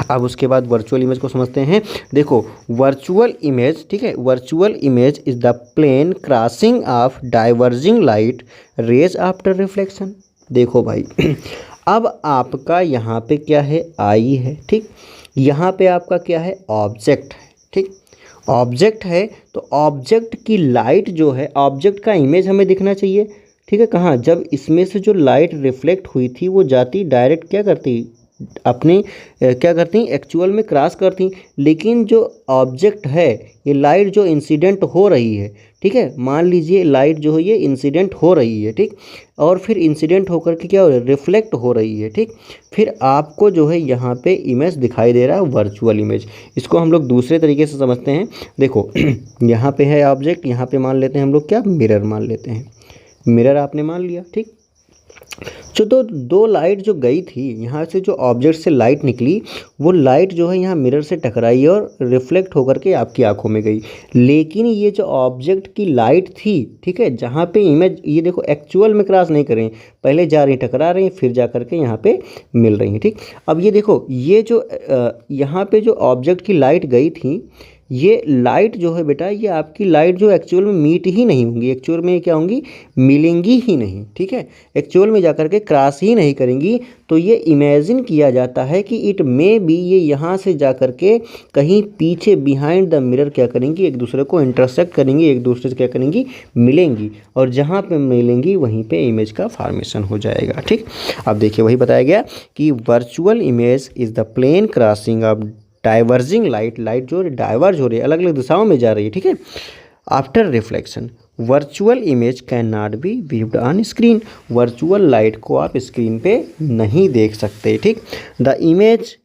A: अब उसके बाद वर्चुअल इमेज को समझते हैं। देखो वर्चुअल इमेज, ठीक है, virtual image is the plane crossing of diverging light rays after reflection. देखो भाई अब आपका यहाँ पे क्या है, आई है, ठीक। यहाँ पे आपका क्या है, ऑब्जेक्ट है, ठीक। ऑब्जेक्ट है तो ऑब्जेक्ट की लाइट जो है, ऑब्जेक्ट का इमेज हमें दिखना चाहिए, ठीक है। कहाँ, जब इसमें से जो लाइट रिफ्लेक्ट हुई थी वो जाती डायरेक्ट क्या करती, अपनी क्या करती, एक्चुअल में क्रॉस करती। लेकिन जो ऑब्जेक्ट है, ये लाइट जो इंसिडेंट हो रही है, ठीक है, मान लीजिए लाइट जो है ये इंसिडेंट हो रही है, ठीक, और फिर इंसिडेंट होकर के क्या हो रहा है, रिफ्लेक्ट हो रही है, ठीक। फिर आपको जो है यहाँ पे इमेज दिखाई दे रहा है, वर्चुअल इमेज। इसको हम लोग दूसरे तरीके से समझते हैं। देखो यहाँ पे है ऑब्जेक्ट, यहाँ पे मान लेते हैं हम लोग क्या, मिरर मान लेते हैं, मिरर आपने मान लिया, ठीक। जो दो लाइट जो गई थी यहाँ से, जो ऑब्जेक्ट से लाइट निकली, वो लाइट जो है यहाँ मिरर से टकराई और रिफ्लेक्ट होकर के आपकी आंखों में गई। लेकिन ये जो ऑब्जेक्ट की लाइट थी, ठीक है, जहाँ पे इमेज, ये देखो एक्चुअल में क्रॉस नहीं कर रही, पहले जा रही, टकरा रही, फिर जा करके यहाँ पे मिल रही हैं, ठीक। अब ये देखो ये जो यहाँ पे जो ऑब्जेक्ट की लाइट गई थी, ये लाइट जो है बेटा, ये आपकी लाइट जो एक्चुअल में मीट ही नहीं होंगी, एक्चुअल में क्या होंगी, मिलेंगी ही नहीं, ठीक है, एक्चुअल में जाकर के क्रॉस ही नहीं करेंगी। तो ये इमेजिन किया जाता है कि इट मे बी ये यहाँ से जाकर के कहीं पीछे बिहाइंड द मिरर क्या करेंगी, एक दूसरे को इंटरसेक्ट करेंगी, एक दूसरे से क्या करेंगी, मिलेंगी, और जहाँ पे मिलेंगी वहीं पे इमेज का फॉर्मेशन हो जाएगा, ठीक। अब देखिए वही बताया गया कि virtual image is the plane crossing of diverging light, light जो डाइवर्ज हो रही है, अलग अलग दिशाओं में जा रही है, ठीक है, after reflection. Virtual image can not be viewed on screen. Virtual light को आप स्क्रीन पे नहीं देख सकते, ठीक। The image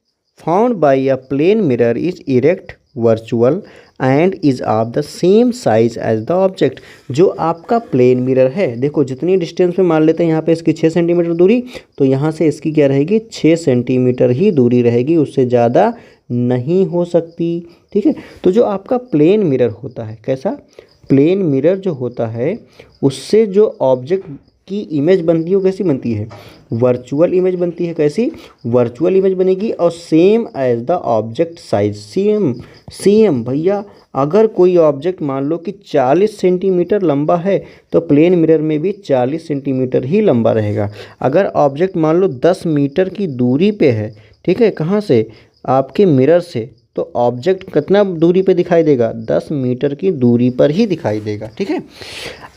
A: found by a plane mirror is erect virtual and is of the same size as the object. जो आपका plane mirror है, देखो जितनी डिस्टेंस में मान लेते हैं यहाँ पे इसकी 6 सेंटीमीटर दूरी, तो यहाँ से इसकी क्या रहेगी, 6 सेंटीमीटर ही दूरी रहेगी, उससे ज़्यादा नहीं हो सकती, ठीक है। तो जो आपका प्लेन मिरर होता है, कैसा, प्लेन मिरर जो होता है, उससे जो ऑब्जेक्ट की इमेज बनती है वो कैसी बनती है, वर्चुअल इमेज बनती है। कैसी, वर्चुअल इमेज बनेगी। और same as the object size, same same भैया, अगर कोई ऑब्जेक्ट मान लो कि 40 सेंटीमीटर लंबा है तो प्लेन मिरर में भी 40 सेंटीमीटर ही लंबा रहेगा। अगर ऑब्जेक्ट मान लो 10 मीटर की दूरी पे है, ठीक है, कहाँ से, आपके मिरर से, तो ऑब्जेक्ट कितना दूरी पे दिखाई देगा, 10 मीटर की दूरी पर ही दिखाई देगा। ठीक है,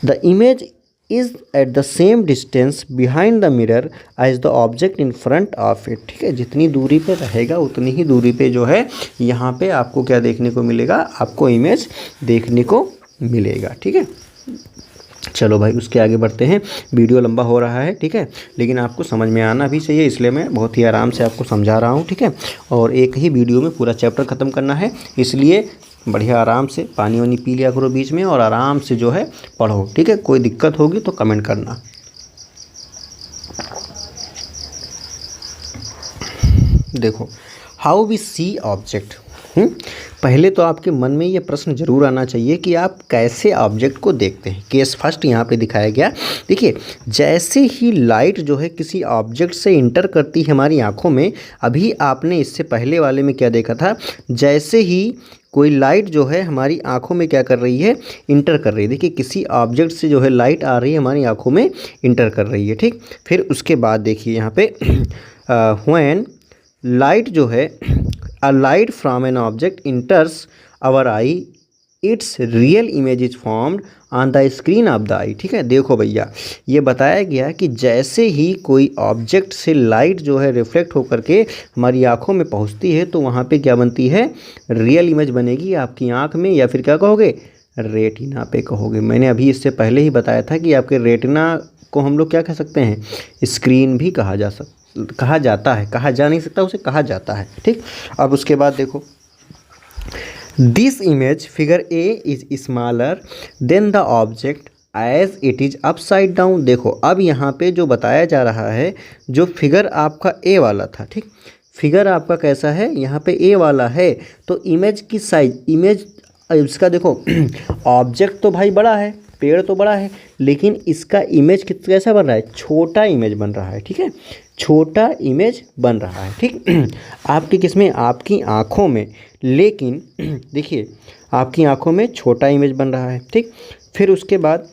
A: the image is at the same distance behind the mirror as the object in front of it. ठीक है, जितनी दूरी पे रहेगा उतनी ही दूरी पे जो है यहाँ पे आपको क्या देखने को मिलेगा, आपको इमेज देखने को मिलेगा। ठीक है, चलो भाई उसके आगे बढ़ते हैं। वीडियो लंबा हो रहा है, ठीक है, लेकिन आपको समझ में आना भी चाहिए, इसलिए मैं बहुत ही आराम से आपको समझा रहा हूँ। ठीक है, और एक ही वीडियो में पूरा चैप्टर ख़त्म करना है, इसलिए बढ़िया आराम से पानी वानी पी लिया करो बीच में और आराम से जो है पढ़ो। ठीक है, कोई दिक्कत होगी तो कमेंट करना। देखो, हाउ वी सी ऑब्जेक्ट। पहले तो आपके मन में ये प्रश्न जरूर आना चाहिए कि आप कैसे ऑब्जेक्ट को देखते हैं। केस फर्स्ट यहाँ पे दिखाया गया। देखिए, जैसे ही लाइट जो है किसी ऑब्जेक्ट से इंटर करती है हमारी आँखों में, अभी आपने इससे पहले वाले में क्या देखा था, जैसे ही कोई लाइट जो है हमारी आँखों में क्या कर रही है, इंटर कर रही है। देखिए, किसी ऑब्जेक्ट से जो है लाइट आ रही है हमारी आँखों में इंटर कर रही है। ठीक, फिर उसके बाद देखिए यहाँ पे व्हेन लाइट जो है, a light from an object enters our eye, its real image is formed on the screen of the eye। ठीक है, देखो भैया, ये बताया गया कि जैसे ही कोई ऑब्जेक्ट से लाइट जो है रिफ्लेक्ट होकर के हमारी आँखों में पहुँचती है तो वहाँ पे क्या बनती है, रियल इमेज बनेगी आपकी आँख में, या फिर क्या कहोगे, रेटिना पे कहोगे। मैंने अभी इससे पहले ही बताया था कि आपके रेटिना को हम लोग क्या कह सकते हैं, स्क्रीन भी कहा जाता है, कहा जा नहीं सकता, उसे कहा जाता है। ठीक, अब उसके बाद देखो, this image figure A is smaller than the object as it is upside down. देखो, अब यहाँ पे जो बताया जा रहा है, जो फिगर आपका ए वाला था, ठीक, फिगर आपका कैसा है, यहाँ पे ए वाला है, तो इमेज की साइज, इमेज इसका देखो, ऑब्जेक्ट तो भाई बड़ा है, पेड़ तो बड़ा है, लेकिन इसका इमेज कैसा बन रहा है, छोटा इमेज बन रहा है। ठीक है, छोटा इमेज बन रहा है। ठीक, आपकी किसमें, आपकी आँखों में, लेकिन देखिए आपकी आँखों में छोटा इमेज बन रहा है। ठीक, फिर उसके बाद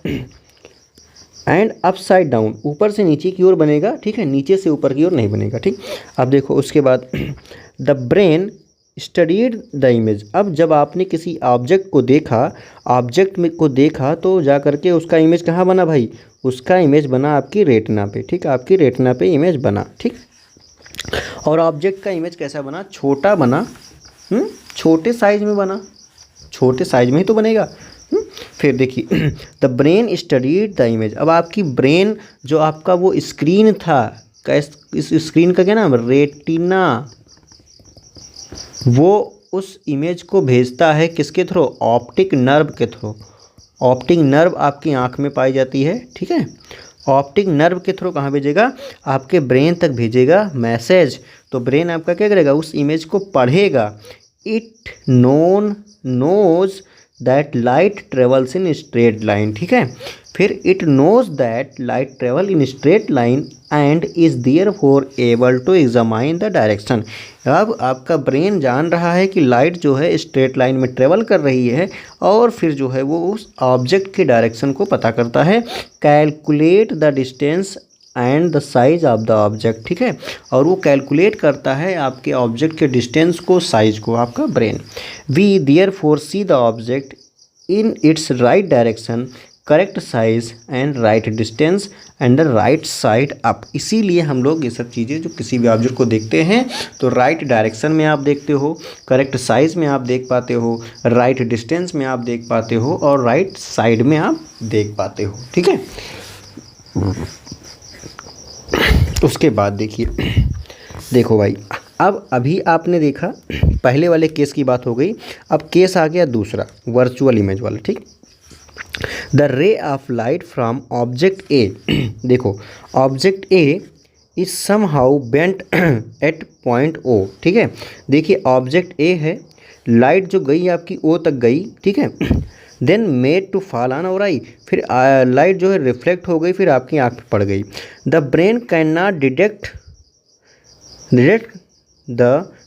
A: एंड अपसाइड डाउन, ऊपर से नीचे की ओर बनेगा। ठीक है, नीचे से ऊपर की ओर नहीं बनेगा। ठीक, अब देखो उसके बाद the brain studied the image. अब जब आपने किसी ऑब्जेक्ट को देखा, ऑब्जेक्ट में को देखा तो जा करके उसका इमेज कहाँ बना भाई, उसका इमेज बना आपकी रेटिना पे। ठीक, आपकी रेटिना पे इमेज बना। ठीक, और ऑब्जेक्ट का इमेज कैसा बना, छोटा बना, छोटे साइज में बना, छोटे साइज में ही तो बनेगा। फिर देखिए, the brain studied the image. अब आपकी ब्रेन जो आपका वो स्क्रीन था, इस स्क्रीन का क्या नाम, रेटिना, वो उस इमेज को भेजता है किसके थ्रू, ऑप्टिक नर्व के थ्रू। ऑप्टिक नर्व आपकी आंख में पाई जाती है। ठीक है, ऑप्टिक नर्व के थ्रू कहाँ भेजेगा, आपके ब्रेन तक भेजेगा मैसेज। तो ब्रेन आपका क्या करेगा, उस इमेज को पढ़ेगा। It knows that light travels in straight line. ठीक है, फिर it knows that light travel in straight line and is therefore able to examine the direction. अब आपका ब्रेन जान रहा है कि लाइट जो है स्ट्रेट लाइन में ट्रेवल कर रही है, और फिर जो है वो उस ऑब्जेक्ट के डायरेक्शन को पता करता है। Calculate the distance and the size of the object. ठीक है, और वो कैलकुलेट करता है आपके ऑब्जेक्ट के डिस्टेंस को, साइज को, आपका brain. We therefore see the object in its right direction, correct size and right distance and the right side up. इसीलिए हम लोग ये सब चीज़ें जो किसी भी ऑब्जेक्ट को देखते हैं तो राइट डायरेक्शन में आप देखते हो, करेक्ट साइज में आप देख पाते हो, राइट डिस्टेंस में आप देख पाते हो, और राइट साइड में आप देख पाते हो। ठीक है, उसके बाद देखिए, देखो भाई, अब अभी आपने देखा पहले वाले केस की बात हो गई, अब केस आ गया दूसरा, वर्चुअल इमेज वाला। ठीक, the ray of light from object A. देखो, object A is somehow bent at point O. ठीक है, देखिए ऑब्जेक्ट ए है, लाइट जो गई आपकी ओ तक गई। ठीक है, then made to fall on our eye, फिर लाइट जो है रिफ्लेक्ट हो गई, फिर आपकी आँख पे पड़ गई। The brain can not detect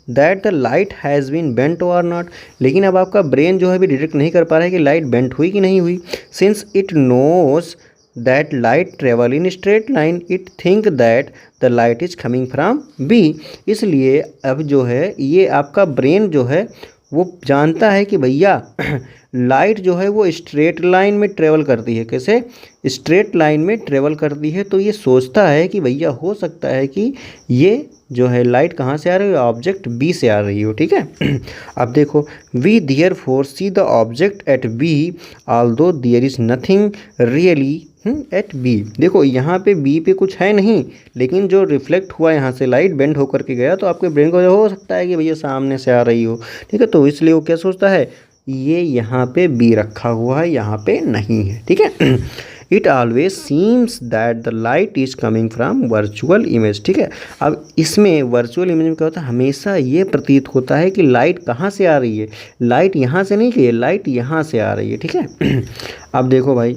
A: that the light has been bent और नॉट, लेकिन अब आपका ब्रेन जो है भी डिटेक्ट नहीं कर पा रहा है कि लाइट बेंट हुई कि नहीं हुई। Since it knows that light travel in straight line, it think that the light is coming from B, इसलिए अब जो है ये आपका ब्रेन जो है वो जानता है कि भैया लाइट जो है वो स्ट्रेट लाइन में ट्रेवल करती है। कैसे? स्ट्रेट लाइन में ट्रेवल करती है, तो ये सोचता है कि भैया हो सकता है कि ये जो है लाइट कहाँ से आ रही है, ऑब्जेक्ट बी से आ रही हो। ठीक है। अब देखो, we therefore see the object at B although there is nothing really at B. देखो यहाँ पे बी पे कुछ है नहीं, लेकिन जो रिफ्लेक्ट हुआ यहाँ से लाइट बेंड होकर के गया, तो आपके ब्रेन को हो सकता है कि भैया सामने से आ रही हो। ठीक है, तो इसलिए वो क्या सोचता है, ये यहाँ पे बी रखा हुआ है, यहाँ पे नहीं है। ठीक है। It always seems that the light is coming from virtual image. ठीक है, अब इसमें वर्चुअल इमेज में क्या होता है, हमेशा ये प्रतीत होता है कि लाइट कहाँ से आ रही है, लाइट यहाँ से नहीं कि लाइट यहाँ से आ रही है। ठीक है। अब देखो भाई,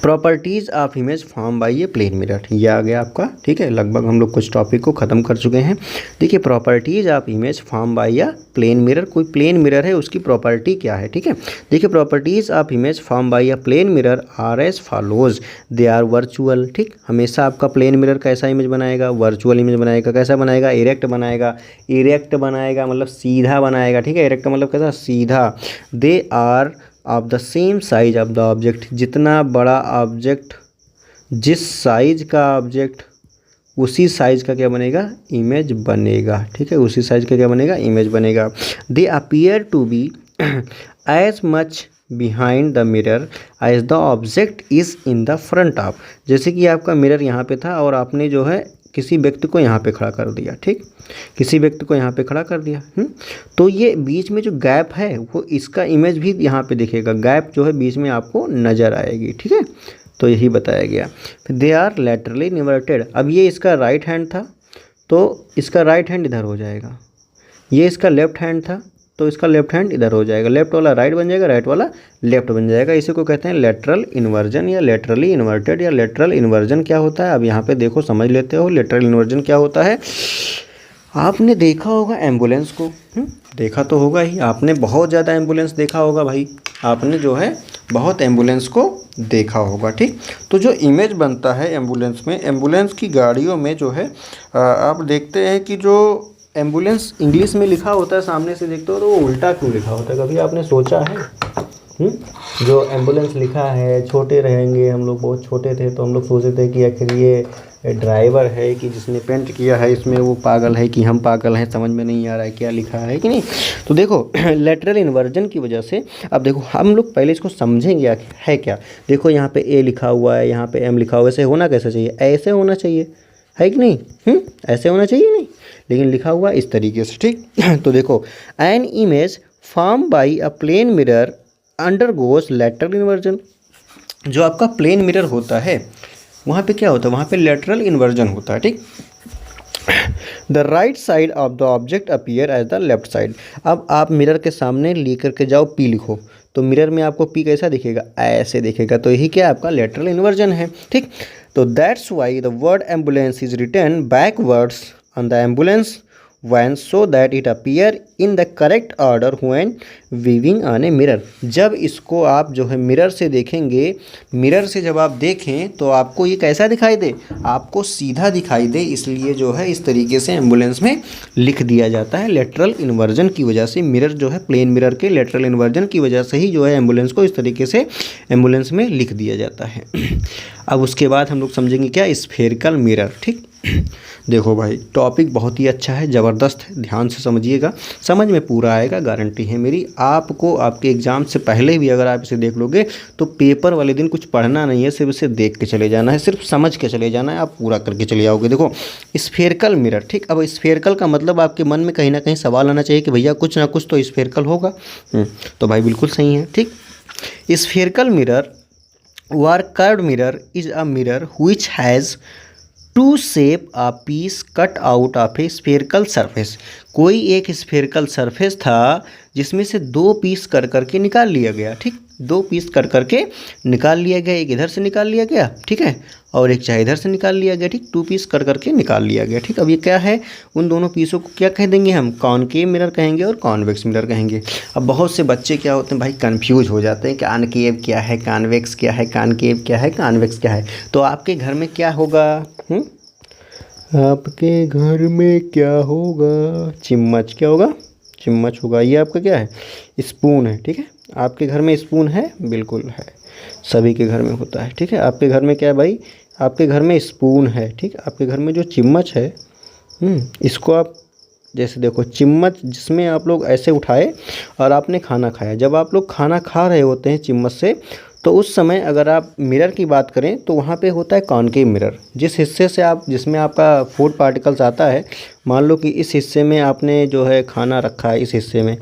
A: properties of image form bye ये प्लेन मिरर, ये आ गया आपका। ठीक है, लगभग हम लोग कुछ टॉपिक को ख़त्म कर चुके हैं। देखिए, properties of image form by a plane mirror, कोई प्लेन मिरर है उसकी प्रॉपर्टी क्या है। ठीक है, देखिए, properties of image form by a plane mirror are as follows, they are virtual. ठीक, हमेशा आपका प्लेन मिरर कैसा इमेज बनाएगा, वर्चुअल इमेज बनाएगा। कैसा बनाएगा, इरेक्ट बनाएगा। इरेक्ट बनाएगा मतलब सीधा बनाएगा। ठीक है, इरेक्ट मतलब कैसा, सीधा। They are of the same size of the object, जितना बड़ा ऑब्जेक्ट, जिस साइज का ऑब्जेक्ट, उसी साइज का क्या बनेगा, इमेज बनेगा। ठीक है, उसी साइज का क्या बनेगा, इमेज बनेगा। They appear to be as much behind the mirror as the object is in the front of, जैसे कि आपका मिरर यहाँ पे था और आपने जो है किसी व्यक्ति को यहाँ पे खड़ा कर दिया। ठीक, किसी व्यक्ति को यहाँ पे खड़ा कर दिया। तो ये बीच में जो गैप है वो इसका इमेज भी यहाँ पे दिखेगा, गैप जो है बीच में आपको नज़र आएगी। ठीक है, तो यही बताया गया। फिर दे आर लैटरली इन्वर्टेड, अब ये इसका राइट हैंड था तो इसका राइट हैंड इधर हो जाएगा, ये इसका लेफ्ट हैंड था तो इसका लेफ्ट हैंड इधर हो जाएगा, लेफ्ट वाला राइट बन जाएगा, राइट वाला लेफ्ट बन जाएगा। इसी को कहते हैं लेटरल इन्वर्जन या लेटरली इन्वर्टेड या लेटरल इन्वर्जन क्या होता है। अब यहाँ पे देखो, समझ लेते हो लेटरल इन्वर्जन क्या होता है। आपने देखा होगा एम्बुलेंस को, देखा तो होगा ही, आपने बहुत ज़्यादा एम्बुलेंस देखा होगा भाई, आपने जो है बहुत एम्बुलेंस को देखा होगा। ठीक, तो जो इमेज बनता है एम्बुलेंस में, एम्बुलेंस की गाड़ियों में जो है आप देखते हैं कि जो एम्बुलेंस इंग्लिश में लिखा होता है, सामने से देखते हो तो वो उल्टा क्यों लिखा होता है, कभी आपने सोचा है? जो एम्बुलेंस लिखा है, छोटे रहेंगे, हम लोग बहुत छोटे थे तो हम लोग सोचते थे कि आखिर ये ड्राइवर है कि जिसने पेंट किया है इसमें वो पागल है कि हम पागल हैं, समझ में नहीं आ रहा है क्या लिखा है कि नहीं। तो देखो लेटरल इन्वर्जन की वजह से, अब देखो हम लोग पहले इसको समझेंगे है क्या। देखो यहाँ पे ए लिखा हुआ है, यहाँ पे एम लिखा हुआ है, ऐसे होना कैसे चाहिए, ऐसे होना चाहिए, है कि नहीं? ऐसे होना चाहिए नहीं, लेकिन लिखा हुआ इस तरीके से। ठीक, तो देखो, an image form by a plane mirror undergoes lateral inversion, जो आपका प्लेन मिरर होता है वहाँ पे क्या होता है, वहाँ पे लेटरल इन्वर्जन होता है। ठीक, the right side of the object appear as the left side. अब आप मिरर के सामने लेकर के जाओ पी लिखो, तो मिरर में आपको पी कैसा दिखेगा, ऐसे दिखेगा, तो यही क्या आपका लेटरल इन्वर्जन है। ठीक, तो that's why the word ambulance is written backwards on the ambulance van so that it appear in the correct order when viewing on a mirror। जब इसको आप जो है मिरर से देखेंगे, मिरर से जब आप देखें तो आपको ये कैसा दिखाई दे, आपको सीधा दिखाई दे, इसलिए जो है इस तरीके से एम्बुलेंस में लिख दिया जाता है। लेटरल इन्वर्जन की वजह से, मिरर जो है प्लेन मिरर के लेटरल इन्वर्जन की वजह से ही जो है एम्बुलेंस को इस तरीके से एम्बुलेंस में लिख दिया जाता है। अब उसके बाद हम लोग समझेंगे क्या, स्फेरिकल मिरर। ठीक, देखो भाई टॉपिक बहुत ही अच्छा है, ज़बरदस्त है, ध्यान से समझिएगा, समझ में पूरा आएगा, गारंटी है मेरी। आपको आपके एग्ज़ाम से पहले भी अगर आप इसे देख लोगे तो पेपर वाले दिन कुछ पढ़ना नहीं है, सिर्फ इसे देख के चले जाना है, सिर्फ समझ के चले जाना है, आप पूरा करके चले जाओगे। देखो स्फेरिकल मिरर। ठीक, अब स्फेरिकल का मतलब आपके मन में कहीं ना कहीं सवाल आना चाहिए कि भैया कुछ ना कुछ तो स्फेरिकल होगा। तो भाई बिल्कुल सही है। ठीक, spherical mirror or curved mirror is a mirror which has to shape a piece cut out of a spherical surface. कोई एक स्फेरिकल सरफेस था जिसमें से दो पीस कर करके निकाल लिया गया, ठीक, दो पीस कर करके निकाल लिया गया, एक इधर से निकाल लिया गया, ठीक है, और एक चाहे इधर से निकाल लिया गया, ठीक, टू पीस कर करके निकाल लिया गया, ठीक। अब ये क्या है, उन दोनों पीसों को क्या कह देंगे हम, कॉनकेव मिरर कहेंगे और कॉन्वेक्स मिरर कहेंगे। अब बहुत से बच्चे क्या होते हैं भाई, कन्फ्यूज हो जाते हैं, कॉनकेव क्या है, कॉन्वेक्स क्या है, कॉनकेव क्या है, कॉन्वेक्स क्या है। तो आपके घर में क्या होगा, आपके घर में क्या होगा, चिम्मच, क्या होगा, चिम्मच होगा। ये आपका क्या है, स्पून है, ठीक है। आपके घर में स्पून है, बिल्कुल है, सभी के घर में होता है, ठीक है। आपके घर में क्या है भाई, आपके घर में स्पून है, ठीक। आपके घर में जो चिम्मच है, इसको आप जैसे देखो, चिम्मच जिसमें आप लोग ऐसे उठाए और आपने खाना खाया। जब आप लोग खाना खा रहे होते हैं चिम्मच से, तो उस समय अगर आप मिरर की बात करें तो वहाँ पे होता है कॉनकेव मिरर। जिस हिस्से से आप, जिसमें आपका फूड पार्टिकल्स आता है, मान लो कि इस हिस्से में आपने जो है खाना रखा है, इस हिस्से में,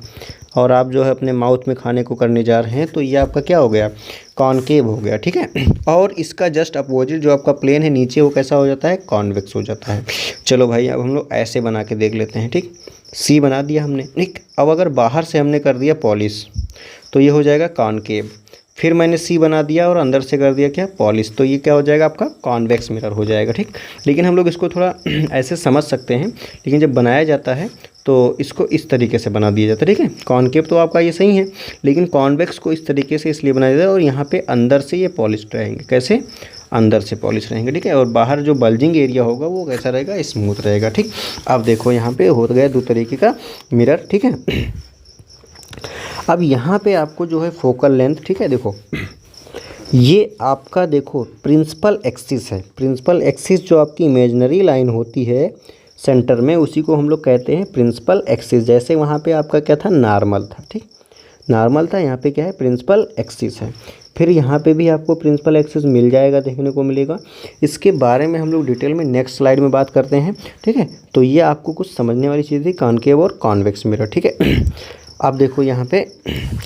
A: और आप जो है अपने माउथ में खाने को करने जा रहे हैं, तो ये आपका क्या हो गया, कॉनकेव हो गया, ठीक है। और इसका जस्ट अपोजिट जो आपका प्लेन है नीचे, वो कैसा हो जाता है, कॉन्वेक्स हो जाता है। चलो भाई, अब हम लोग ऐसे बना के देख लेते हैं, ठीक। सी बना दिया हमने, ठीक। अब अगर बाहर से हमने कर दिया पॉलिश, तो ये हो जाएगा कॉनकेव। फिर मैंने सी बना दिया और अंदर से कर दिया क्या, पॉलिश, तो ये क्या हो जाएगा, आपका कॉन्वेक्स मिरर हो जाएगा, ठीक। लेकिन हम लोग इसको थोड़ा ऐसे समझ सकते हैं, लेकिन जब बनाया जाता है तो इसको इस तरीके से बना दिया जाता है, ठीक है। कॉनकेव तो आपका ये सही है, लेकिन कॉन्वेक्स को इस तरीके से इसलिए बनाया जाता है, और यहाँ पे अंदर से ये पॉलिश्ड रहेंगे, कैसे, अंदर से पॉलिश रहेंगे, ठीक है। और बाहर जो बल्जिंग एरिया होगा वो कैसा रहेगा, स्मूथ रहेगा, ठीक। अब देखो यहाँ पे हो गया दो तरीके का मिरर, ठीक है। अब यहाँ पे आपको जो है फोकल लेंथ, ठीक है, देखो ये आपका देखो प्रिंसिपल एक्सिस है। प्रिंसिपल एक्सिस जो आपकी इमेजिनरी लाइन होती है सेंटर में, उसी को हम लोग कहते हैं प्रिंसिपल एक्सिस। जैसे वहाँ पे आपका क्या था, नॉर्मल था, ठीक, नॉर्मल था, यहाँ पे क्या है, प्रिंसिपल एक्सिस है। फिर यहाँ पे भी आपको प्रिंसिपल एक्सिस मिल जाएगा, देखने को मिलेगा। इसके बारे में हम लोग डिटेल में नेक्स्ट स्लाइड में बात करते हैं, ठीक है। तो ये आपको कुछ समझने वाली चीज़ थी, कॉनकेव और कॉन्वेक्स मिरर, ठीक है। अब देखो यहाँ पे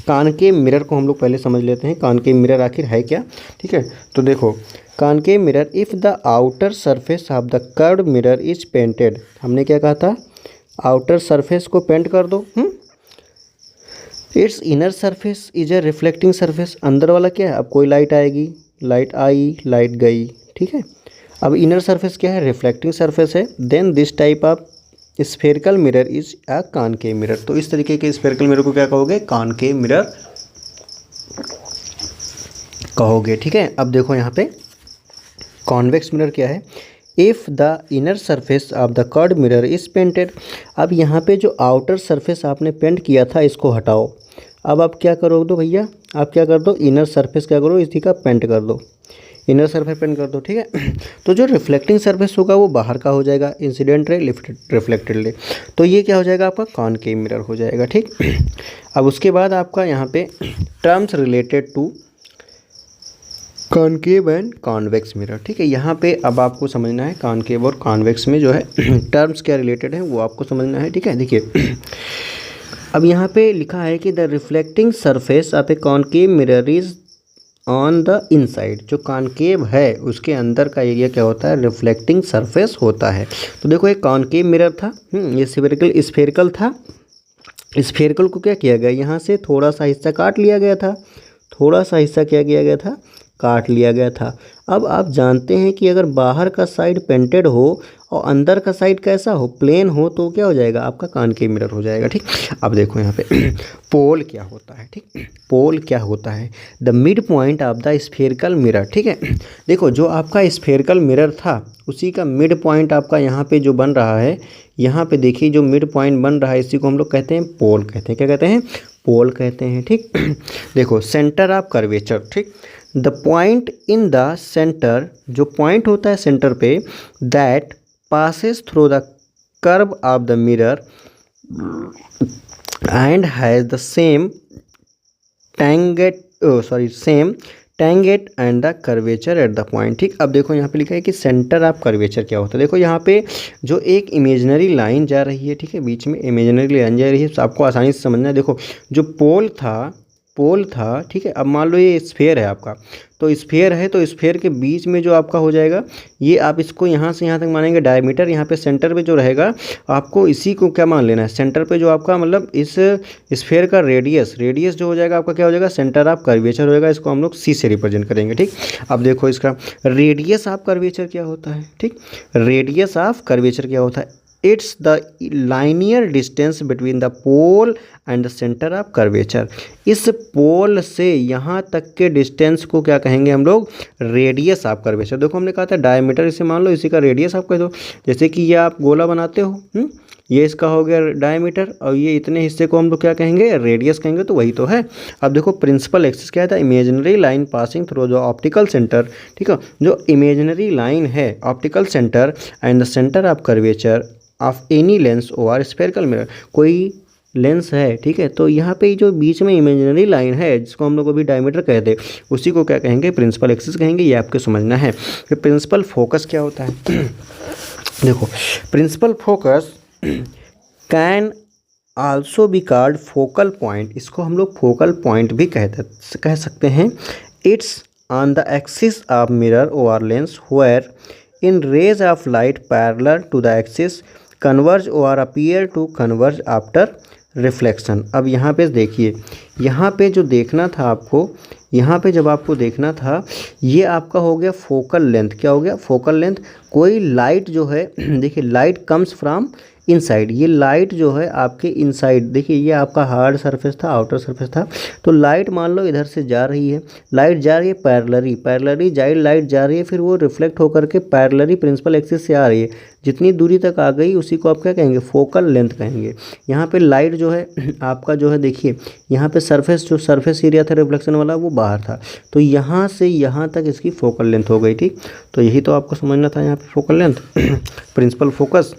A: कॉनकेव मिरर को हम लोग पहले समझ लेते हैं, कॉनकेव मिरर आखिर है क्या, ठीक है। तो देखो concave mirror, if the outer surface of the curved mirror is painted, हमने क्या कहा था, आउटर सरफेस को पेंट कर दो, it's inner surface is a reflecting surface, अंदर वाला क्या है, अब कोई लाइट आएगी, लाइट आई, लाइट गई, ठीक है। अब इनर सरफेस क्या है, रिफ्लेक्टिंग सरफेस है। Then this type of spherical mirror is a concave mirror, तो इस तरीके के स्फेरिकल मिरर को क्या कहोगे, कॉनकेव मिरर कहोगे, ठीक है। अब देखो यहाँ पे कॉन्वेक्स मिरर क्या है, if the inner surface of the curved mirror is painted. अब यहाँ पे जो आउटर सरफेस आपने पेंट किया था, इसको हटाओ। अब आप क्या करो दो भैया, आप क्या कर दो, इनर सरफेस क्या करो, इसी का पेंट कर दो, इनर सरफेस पेंट कर दो, ठीक है। तो जो रिफ्लेक्टिंग सरफेस होगा वो बाहर का हो जाएगा, इंसिडेंट रे, रिफ्लेक्टेड रे, तो ये क्या हो जाएगा, आपका कॉनकेव मिरर हो जाएगा, ठीक। अब उसके बाद आपका यहाँ पे terms related to concave and convex mirror, ठीक है। यहाँ पे अब आपको समझना है कॉनकेव और कॉन्वेक्स में जो है टर्म्स क्या रिलेटेड है वो आपको समझना है, ठीक है। देखिए अब यहाँ पे लिखा है कि the reflecting surface of A concave mirror is on the inside, जो कॉनकेव है उसके अंदर का एरिया क्या होता है, रिफ्लेक्टिंग सरफेस होता है। तो देखो एक कॉनकेव मिरर था, ये स्फेरिकल था। स्फेरिकल को क्या किया गया, यहाँ से थोड़ा सा हिस्सा काट लिया गया था, थोड़ा सा हिस्सा क्या किया गया था, काट लिया गया था। अब आप जानते हैं कि अगर बाहर का साइड पेंटेड हो और अंदर का साइड कैसा हो, प्लेन हो, तो क्या हो जाएगा, आपका कॉनकेव मिरर हो जाएगा, ठीक। अब देखो यहाँ पे पोल क्या होता है, ठीक, पोल क्या होता है, the mid point of the spherical mirror, ठीक है। देखो जो आपका स्फेरिकल मिरर था उसी का मिड पॉइंट आपका यहाँ पे जो बन रहा है, यहाँ पे देखिए जो मिड पॉइंट बन रहा है, इसी को हम लोग कहते हैं पोल कहते हैं, क्या कहते हैं, पोल कहते हैं, ठीक। देखो सेंटर ऑफ कर्वेचर, ठीक, the point in the centre, जो पॉइंट होता है सेंटर पे, that passes through the curve of the mirror and has the same tangent and the curvature at the point, ठीक। अब देखो यहाँ पे लिखा है कि सेंटर ऑफ कर्वेचर क्या होता है। देखो यहाँ पे जो एक इमेजिनरी लाइन जा रही है, ठीक है, बीच में इमेजिनरी लाइन जा रही है, तो आपको आसानी से समझना है। देखो जो पोल था पोल था, ठीक है। अब मान लो ये स्फेयर है आपका, तो स्फेयर है तो स्फेयर के बीच में जो आपका हो जाएगा, ये आप इसको यहाँ से यहाँ तक मानेंगे डायमीटर, यहाँ पे सेंटर पे जो रहेगा आपको इसी को क्या मान लेना है, सेंटर पे जो आपका मतलब इस स्फेयर का रेडियस जो हो जाएगा आपका क्या हो जाएगा, सेंटर ऑफ कर्वेचर हो जाएगा। इसको हम लोग सी से रिप्रेजेंट करेंगे, ठीक। अब देखो इसका रेडियस ऑफ कर्वेचर क्या होता है, ठीक। रेडियस ऑफ कर्वेचर क्या होता है, it's the linear distance between the pole and the centre of curvature. इस पोल से यहाँ तक के डिस्टेंस को क्या कहेंगे हम लोग, रेडियस ऑफ कर्वेचर। देखो हमने कहा था डायमीटर, इसे मान लो इसी का रेडियस आप कह दो। जैसे कि ये आप गोला बनाते हो, ये इसका हो गया डायमीटर, और ये इतने हिस्से को हम लोग क्या कहेंगे, रेडियस कहेंगे, तो वही तो है। अब देखो प्रिंसिपल एक्सिस क्या था, इमेजिनरी लाइन पासिंग थ्रू जो ऑप्टिकल सेंटर, ठीक है, जो इमेजिनरी लाइन है optical centre and the centre of curvature of any lens और स्फेरिकल मिरर। कोई लेंस है, ठीक है, तो यहाँ पे जो बीच में इमेजिनरी लाइन है जिसको हम लोग अभी डायमीटर कहते हैं, उसी को क्या कहेंगे, प्रिंसिपल एक्सिस कहेंगे। ये आपको समझना है कि प्रिंसिपल फोकस क्या होता है। देखो principal focus can also be called focal point, इसको हम लोग फोकल पॉइंट भी कह सकते हैं। It's on the axis of mirror और lens where in rays of light parallel to the axis converge और appear to converge after reflection. अब यहाँ पे देखिए, यहाँ पे जो देखना था आपको, यहाँ पे जब आपको देखना था, ये आपका हो गया फोकल लेंथ। क्या हो गया, फोकल लेंथ। कोई लाइट जो है देखिए, लाइट कम्स फ्रॉम इनसाइड, ये लाइट जो है आपके इनसाइड, देखिए ये आपका हार्ड सरफेस था, आउटर सरफेस था, तो लाइट मान लो इधर से जा रही है, लाइट जा रही है पैरेलली जाइड लाइट जा रही है, फिर वो रिफ्लेक्ट होकर के पैरेलली प्रिंसिपल एक्सिस से आ रही है। जितनी दूरी तक आ गई उसी को आप क्या कहेंगे, फोकल लेंथ कहेंगे। यहाँ पे लाइट जो है आपका जो है, देखिए यहाँ पे सरफेस, जो सरफेस एरिया था रिफ्लेक्शन वाला, वो बाहर था, तो यहाँ से यहाँ तक इसकी फोकल लेंथ हो गई, ठीक। तो यही तो आपको समझना था यहाँ पे फोकल लेंथ, प्रिंसिपल फोकस।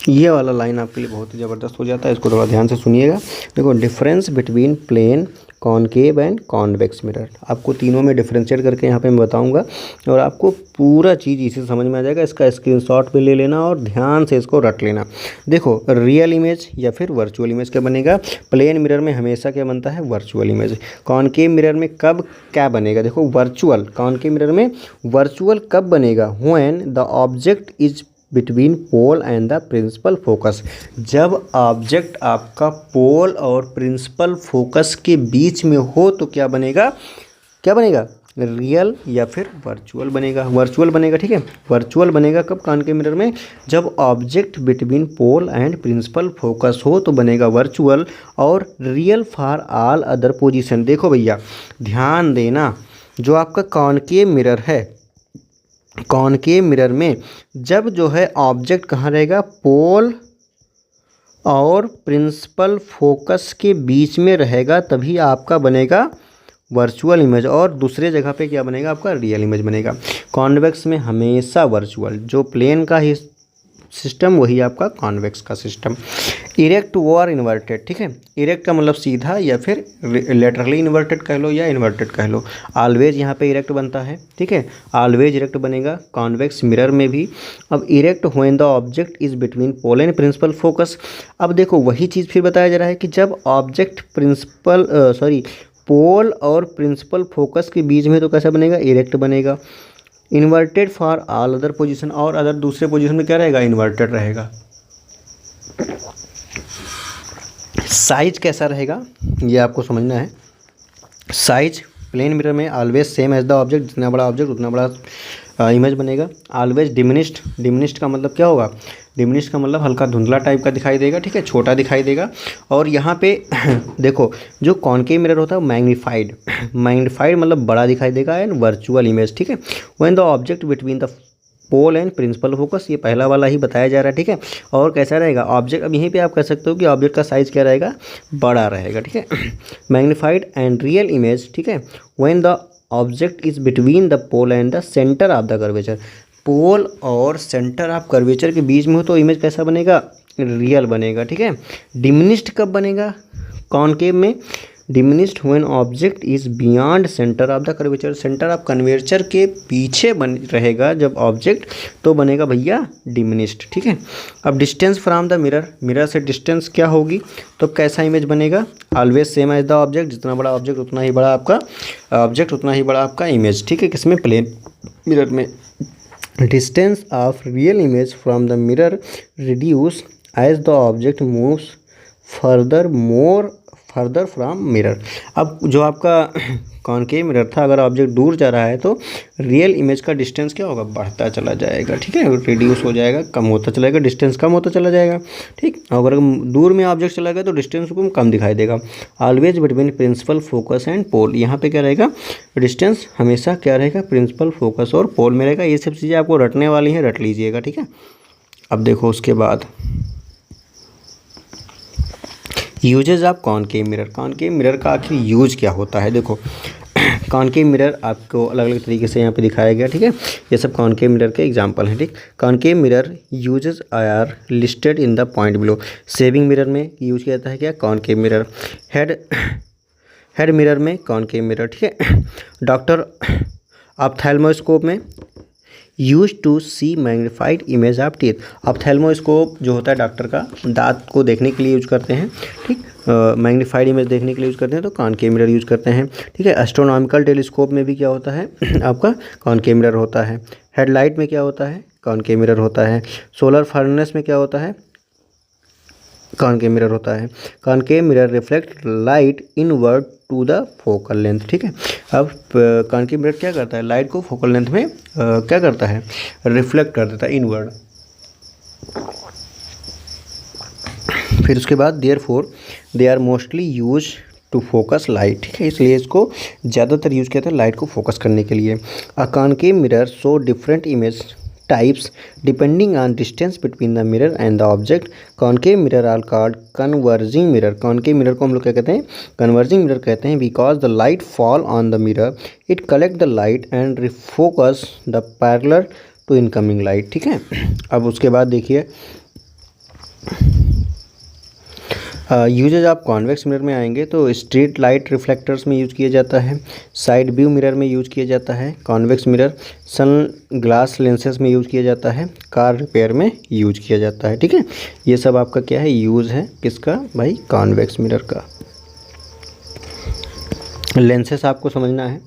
A: ये वाला लाइन आपके लिए बहुत ही ज़बरदस्त हो जाता है, इसको थोड़ा ध्यान से सुनिएगा। देखो difference between plane, concave and convex mirror, आपको तीनों में डिफरेंशिएट करके यहाँ पे मैं बताऊंगा, और आपको पूरा चीज़ इसी समझ में आ जाएगा। इसका स्क्रीनशॉट भी ले लेना और ध्यान से इसको रट लेना। देखो रियल इमेज या फिर वर्चुअल इमेज क्या बनेगा, प्लेन मिरर में हमेशा क्या बनता है, वर्चुअल इमेज। कॉनकेव मिरर में कब क्या बनेगा, देखो वर्चुअल, कॉनकेव मिरर में वर्चुअल कब बनेगा, when the object is between pole and the principal focus. जब ऑब्जेक्ट आपका पोल और प्रिंसिपल फोकस के बीच में हो तो क्या बनेगा, रियल या फिर वर्चुअल बनेगा, ठीक है। वर्चुअल बनेगा कब, कॉनकेव मिरर में, जब object between pole and principal focus हो तो बनेगा वर्चुअल, और real for all other position. देखो भैया ध्यान देना, जो आपका कॉनकेव मिरर है, कॉनकेव मिरर में जब जो है ऑब्जेक्ट कहाँ रहेगा, पोल और प्रिंसिपल फोकस के बीच में रहेगा, तभी आपका बनेगा वर्चुअल इमेज, और दूसरे जगह पे क्या बनेगा, आपका रियल इमेज बनेगा। कॉन्वेक्स में हमेशा वर्चुअल, जो प्लेन का ही सिस्टम वही आपका कॉन्वेक्स का सिस्टम। इरेक्ट और इन्वर्टेड, ठीक है, इरेक्ट का मतलब सीधा या फिर लेटरली इन्वर्टेड कह लो या इन्वर्टेड कह लो। ऑलवेज यहाँ पे इरेक्ट बनता है, ठीक है, ऑलवेज इरेक्ट बनेगा कॉन्वेक्स मिरर में भी। अब erect when the object is between pole and principal focus. अब देखो वही चीज़ फिर बताया जा रहा है कि जब ऑब्जेक्ट पोल और प्रिंसिपल फोकस के बीच में तो कैसा बनेगा, इरेक्ट बनेगा। Inverted for all other position, और अदर दूसरे पोजीशन में क्या रहेगा, इन्वर्टेड रहेगा। साइज कैसा रहेगा ये आपको समझना है। साइज प्लेन मिरर में always same as the object, जितना बड़ा ऑब्जेक्ट उतना बड़ा इमेज बनेगा। ऑलवेज डिमिनिश्ड का मतलब क्या होगा, डिमिनिश्ड का मतलब हल्का धुंधला टाइप का दिखाई देगा, ठीक है, छोटा दिखाई देगा। और यहाँ पे देखो जो कॉनकेव मिरर होता है मैग्नीफाइड मतलब बड़ा दिखाई देगा, एंड वर्चुअल इमेज, ठीक है, when the object between the pole and principal focus, ये पहला वाला ही बताया जा रहा है, ठीक है। और कैसा रहेगा ऑब्जेक्ट, अब यहीं पे आप कह सकते हो कि ऑब्जेक्ट का साइज क्या रहेगा, बड़ा रहेगा, ठीक है। मैग्नीफाइड एंड रियल इमेज, ठीक है, when the object is between the pole and the centre of the curvature. Pole और सेंटर ऑफ कर्वेचर के बीच में हो तो इमेज कैसा बनेगा, रियल बनेगा, ठीक है। डिमिनिश्ड कब बनेगा कॉनकेव में, diminished when object is beyond centre of the curvature, centre of curvature के पीछे बन रहेगा जब ऑब्जेक्ट तो बनेगा भैया डिमिनिश्ड, ठीक है। अब distance from the mirror, mirror से डिस्टेंस क्या होगी, तो कैसा इमेज बनेगा, always same as the object, जितना बड़ा ऑब्जेक्ट उतना ही बड़ा आपका ऑब्जेक्ट उतना ही बड़ा आपका इमेज, ठीक है, किसमें, प्लेन मिरर में। Distance of real image from the mirror reduce as the object moves further from mirror. अब जो आपका कॉनकेव मिरर था, अगर ऑब्जेक्ट दूर जा रहा है तो रियल इमेज का डिस्टेंस क्या होगा, बढ़ता चला जाएगा, ठीक है, रिड्यूस हो जाएगा, कम होता चला जाएगा, डिस्टेंस कम होता चला जाएगा, ठीक। अगर दूर में ऑब्जेक्ट चला गया तो डिस्टेंस को कम दिखाई देगा। Always between principal focus and pole, यहाँ पे क्या रहेगा, डिस्टेंस हमेशा क्या रहेगा, प्रिंसिपल फोकस और पोल में रहेगा। ये सब चीज़ें आपको रटने वाली हैं, रट लीजिएगा, ठीक है। अब देखो उसके बाद uses of concave mirror, concave mirror का आखिर यूज क्या होता है। देखो कॉनकेव मिरर आपको अलग अलग तरीके से यहाँ पे दिखाया गया, ठीक है। ये सब कॉनकेव मिरर के एग्जांपल हैं, ठीक। Concave mirror uses are listed in the point below. Shaving mirror में यूज किया जाता है क्या, कॉनकेव मिरर। हेड मिरर में कॉनकेव मिरर, ठीक है। डॉक्टर ऑप्थेल्मोस्कोप में use to see magnified image of teeth. Ophthalmoscope जो होता है डॉक्टर का दांत को देखने के लिए यूज करते हैं, ठीक। मैग्नीफाइड इमेज देखने के लिए यूज करते हैं तो कॉनकेव मिरर यूज करते हैं, ठीक है। एस्ट्रोनॉमिकल टेलीस्कोप में भी क्या होता है आपका कॉनकेव मिरर होता है। हेडलाइट में क्या होता है, कॉनकेव मिरर होता है। सोलर फर्नेस में क्या होता है, कॉनकेव मिरर होता है। Concave mirror reflect light inward to the focal length, ठीक है। अब कॉनकेव मिरर क्या करता है, लाइट को फोकल लेंथ में क्या करता है, रिफ्लेक्ट कर देता है इनवर्ड। फिर उसके बाद therefore they are mostly use to focus light, ठीक है, इसलिए इसको ज़्यादातर यूज किया जाता है लाइट को फोकस करने के लिए। अ concave mirror show different image types depending on distance between the mirror and the object. Concave mirror are called converging mirror. Concave mirror को हम लोग क्या कहते हैं, converging mirror कहते हैं, because the light fall on the mirror, it collect the light and refocus the parallel to incoming light, ठीक है। अब उसके बाद देखिए यूजेज आप कॉन्वेक्स मिरर में आएंगे तो स्ट्रीट लाइट रिफ्लेक्टर्स में यूज किया जाता है, साइड व्यू मिरर में यूज किया जाता है convex mirror, sun glass lenses में यूज किया जाता है, कार रिपेयर में यूज किया जाता है, ठीक है। ये सब आपका क्या है, यूज है किसका भाई, कॉन्वेक्स मिरर का। लेंसेज आपको समझना है,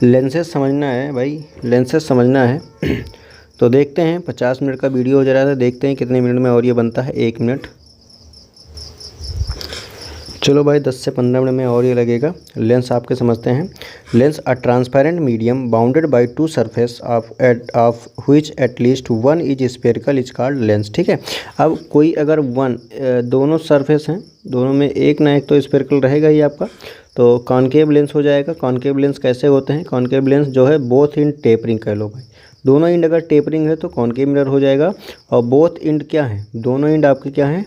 A: लेंसेज समझना है भाई, लेंसेज समझना है तो देखते हैं 50 मिनट का वीडियो हो जा रहा था, देखते हैं कितने मिनट में और ये बनता है, 1 मिनट। चलो भाई 10 से 15 मिनट में और ये लगेगा। लेंस आपके समझते हैं। Lens a transparent medium bounded by two surface of which at least one is spherical is called lens, ठीक है। अब कोई अगर दोनों सरफेस हैं, दोनों में एक ना एक तो स्फेरिकल रहेगा ही आपका, तो कॉनकेव लेंस हो जाएगा। कॉनकेव लेंस कैसे होते हैं, कॉनकेव लेंस जो है बोथ इंड टेपरिंग कह लो भाई, दोनों इंड अगर टेपरिंग है तो कॉनकेव मिरर हो जाएगा। और बोथ इंड क्या है, दोनों इंड आपके क्या हैं,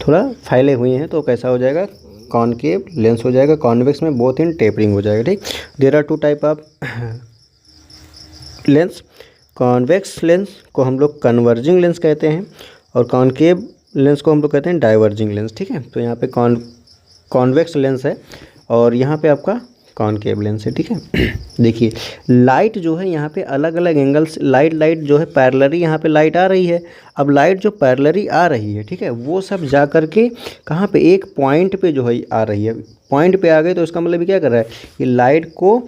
A: थोड़ा फैले हुए हैं तो कैसा हो जाएगा, कॉनकेव लेंस हो जाएगा। कॉन्वेक्स में बोथ इन टेपरिंग हो जाएगा, ठीक। There are 2 type of lens. Convex lens को हम लोग कन्वर्जिंग लेंस कहते हैं और कॉनकेव लेंस को हम लोग कहते हैं डाइवर्जिंग लेंस, ठीक है। तो यहाँ पे कॉन्वेक्स लेंस है और यहाँ पे आपका कॉनकेव लेंस है, ठीक है। देखिए लाइट जो है यहाँ पे अलग अलग एंगल्स, लाइट जो है पैरेलली यहाँ पे लाइट आ रही है। अब लाइट जो पैरेलली आ रही है, ठीक है, वो सब जा कर के कहाँ पे, एक पॉइंट पे जो है आ रही है। पॉइंट पे आ गए तो इसका मतलब क्या कर रहा है, ये लाइट को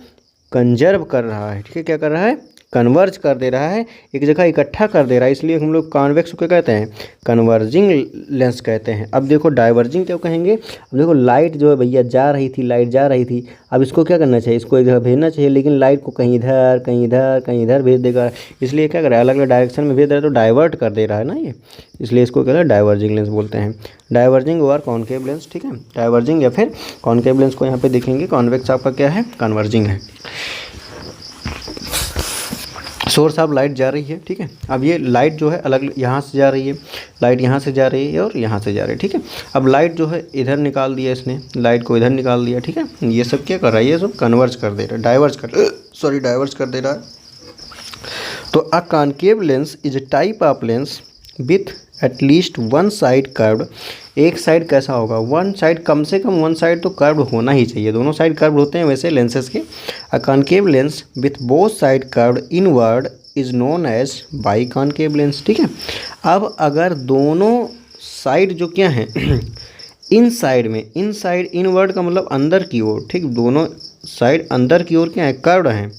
A: कंजर्व कर रहा है, ठीक है, क्या कर रहा है, कन्वर्ज कर दे रहा है, एक जगह इकट्ठा कर दे रहा है, इसलिए हम लोग कॉन्वेक्स को क्या कहते हैं, कन्वर्जिंग लेंस कहते हैं। अब देखो डाइवर्जिंग क्या कहेंगे, अब देखो लाइट जो है भैया जा रही थी, लाइट जा रही थी, अब इसको क्या करना चाहिए, इसको एक जगह भेजना चाहिए, लेकिन लाइट को कहीं इधर कहीं इधर कहीं इधर भेज देगा, इसलिए क्या कर रहा है, अलग अलग डायरेक्शन में भेज रहा है तो डाइवर्ट कर दे रहा है ना ये, इसलिए इसको क्या है, डाइवर्जिंग लेंस बोलते हैं। डाइवर्जिंग और कॉनकेव लेंस, ठीक है, डाइवर्जिंग या फिर कॉनकेव लेंस को यहाँ पे देखेंगे। कॉन्वेक्स आपका क्या है, कन्वर्जिंग है। सोर्स ऑफ लाइट जा रही है, ठीक है। अब ये लाइट जो है अलग यहाँ से जा रही है, लाइट यहाँ से जा रही है और यहाँ से जा रही है, ठीक है। अब लाइट जो है इधर निकाल दिया इसने, लाइट को इधर निकाल दिया, ठीक है। ये सब क्या कर रहा है, ये सब कन्वर्ज कर दे रहा है, डाइवर्ज कर दे रहा है। तो अ concave lens is a type of lens with at least one side curved एक साइड कैसा होगा, वन साइड, कम से कम वन साइड तो कर्व्ड होना ही चाहिए, दोनों साइड कर्व्ड होते हैं वैसे लेंसेज के। A concave lens with both side curved inward is known as by concave lens. ठीक है, अब अगर दोनों साइड जो क्या है इन साइड में, इन साइड इनवर्ड का मतलब अंदर की ओर, ठीक, दोनों साइड अंदर की ओर क्या है, कर्व्ड हैं,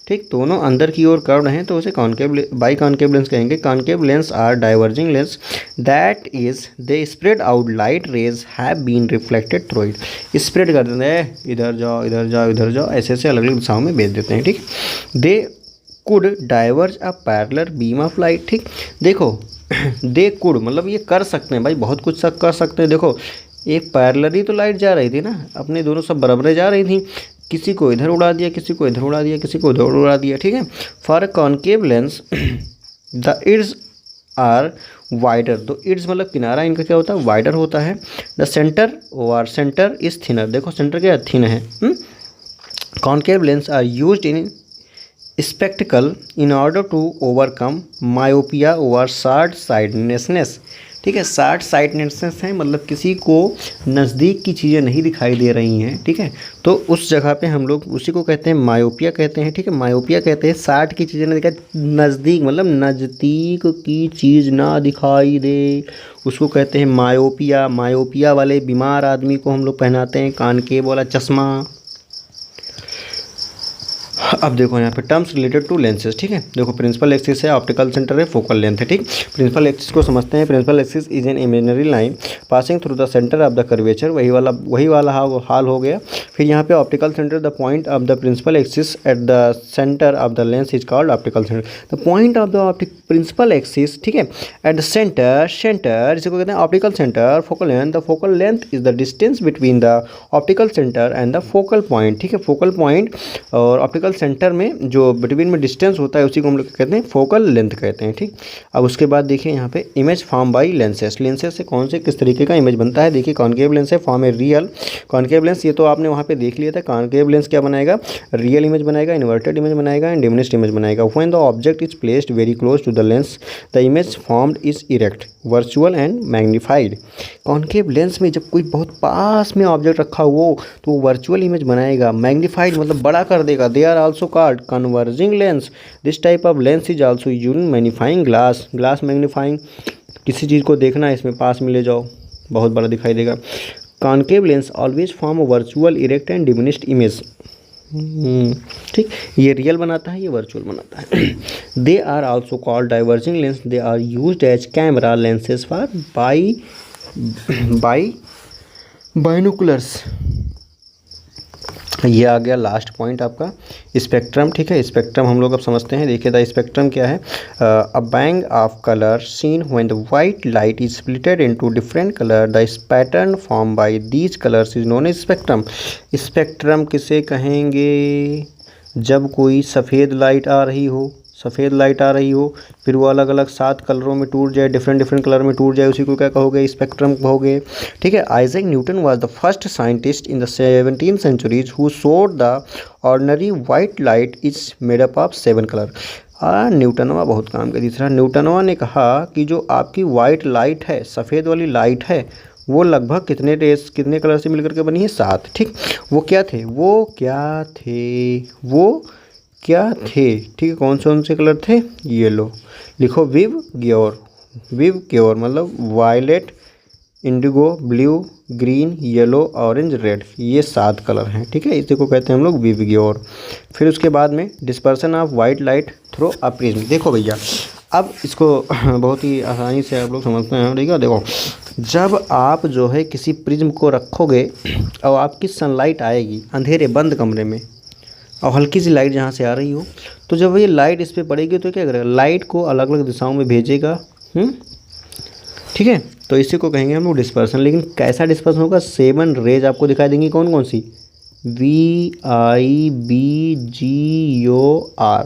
A: ठीक, दोनों अंदर की ओर कर्व्ड हैं तो उसे कॉनकेव बाई कॉनकेव लेंस कहेंगे। Concave lens are diverging lens that is they spread out light rays have been reflected through it. Spread कर देते हैं, इधर जाओ इधर जाओ इधर जाओ, ऐसे ऐसे अलग अलग दिशाओं में भेज देते हैं। ठीक, they could diverge a parallel beam of light. ठीक, देखो दे कुड मतलब ये कर सकते हैं भाई, बहुत कुछ कर सकते हैं। देखो एक पैरेलल ही तो लाइट जा रही थी ना, अपने दोनों सब बराबर जा रही थी, किसी को इधर उड़ा दिया, किसी को इधर उड़ा दिया, किसी को उधर उड़ा दिया। ठीक है, for concave lens the edges are wider, तो इड्स मतलब किनारा इनका क्या होता है, वाइडर होता है। द सेंटर और सेंटर इज थिनर, देखो सेंटर क्या थिन है। Concave lens are used in spectacle in order to overcome myopia और शार्ट साइडनेसनेस। ठीक है, शार्ट साइडनेसनेस है मतलब किसी को नज़दीक की चीज़ें नहीं दिखाई दे रही हैं। ठीक है, तो उस जगह पे हम लोग उसी को कहते हैं मायोपिया कहते हैं। ठीक है, मायोपिया कहते हैं शार्ट की चीज़ें ना दिखाई, नज़दीक मतलब नज़दीक की चीज़ ना दिखाई दे, उसको कहते हैं मायोपिया। मायोपिया वाले बीमार आदमी को हम लोग पहनाते हैं कॉनकेव वाला चश्मा। अब देखो यहाँ पे टर्म्स रिलेटेड टू लेंसेज। ठीक है, देखो प्रिंसिपल एक्सिस है, ऑप्टिकल सेंटर है, फोकल लेंथ है। ठीक, प्रिंसिपल एक्सिस को समझते हैं। Principal axis is an imaginary line passing through the centre of the curvature, वही वाला हाल हो गया। फिर यहाँ पे optical centre, the point of the principal axis at the centre of the lens is called optical centre. The point of the principal axis, ठीक है, एट द सेंटर जिसको कहते हैं optical centre. Focal length, the focal length is the distance between the optical centre and the focal point. ठीक है, focal point और optical centre में जो बिटवीन में डिस्टेंस होता है उसी को हम लोग कहते हैं फोकल लेंथ कहते हैं। ठीक, अब उसके बाद देखिए यहाँ पे image form by lenses. Lenses से कौन से किस तरीके का इमेज बनता है, देखिए कॉनकेव लेंस है, फॉर्म है रियल कॉनकेव लेंस, ये तो आपने वहाँ पे देख लिया था। कॉनकेव लेंस क्या बनाएगा, रियल इमेज बनाएगा, इन्वर्टेड इमेज बनाएगा एंड डिमिनिश्ड इमेज बनाएगा। When the object is placed very close to the lens the image formed is erect, virtual and magnified. Concave lens में जब कोई बहुत पास में ऑब्जेक्ट रखा हो तो वो वर्चुअल इमेज बनाएगा, मैग्नीफाइड मतलब बड़ा कर देगा। They are also called converging lens. This type of lens is also used in magnifying glass. Glass magnifying, किसी चीज़ को देखना है इसमें पास में ले जाओ, बहुत बड़ा दिखाई देगा। Concave lens always form a virtual, erect and diminished image. ठीक, ये रियल बनाता है, ये वर्चुअल बनाता है। They are also called diverging lens. They are used as camera lenses for binoculars. ये आ गया लास्ट पॉइंट आपका स्पेक्ट्रम। ठीक है, स्पेक्ट्रम हम लोग अब समझते हैं। देखिए द स्पेक्ट्रम क्या है, a band of colour seen when the white light is splitted into different colour, the pattern form by these colours is known as spectrum. Spectrum किसे कहेंगे, जब कोई सफ़ेद लाइट आ रही हो, सफ़ेद लाइट आ रही हो, फिर वो अलग अलग 7 कलरों में टूट जाए, डिफरेंट कलर में टूट जाए, उसी को क्या कहोगे, स्पेक्ट्रम कहोगे। ठीक है, Isaac Newton was the first scientist in the 17th centuries who showed the ordinary white light is made up of 7 colour. न्यूटनवा बहुत काम का। तीसरा, न्यूटनवा ने कहा कि जो आपकी वाइट लाइट है, सफ़ेद वाली लाइट है, वो लगभग कितने कलर से मिलकर के बनी है, 7। ठीक, वो क्या थे, ठीक है, कौन से कलर थे, येलो। लिखो विव ग्योर मतलब violet, indigo, blue, green, yellow, orange, red, ये 7 कलर हैं। ठीक है, इसी को कहते हैं हम लोग विव ग्योर। फिर उसके बाद में dispersion of white light through a prism. देखो भैया, अब इसको बहुत ही आसानी से आप लोग समझते हैं। ठीक है, देखो जब आप जो है किसी प्रिज्म को रखोगे और आपकी सनलाइट आएगी अंधेरे बंद कमरे में और हल्की सी लाइट जहाँ से आ रही हो, तो जब ये लाइट इस पर पड़ेगी तो क्या करेगा, लाइट को अलग अलग दिशाओं में भेजेगा। ठीक है, तो इसी को कहेंगे हम लोग डिस्पर्सन। लेकिन कैसा डिस्पर्सन होगा, 7 रेज आपको दिखाई देंगी, कौन सी, VIBGOR,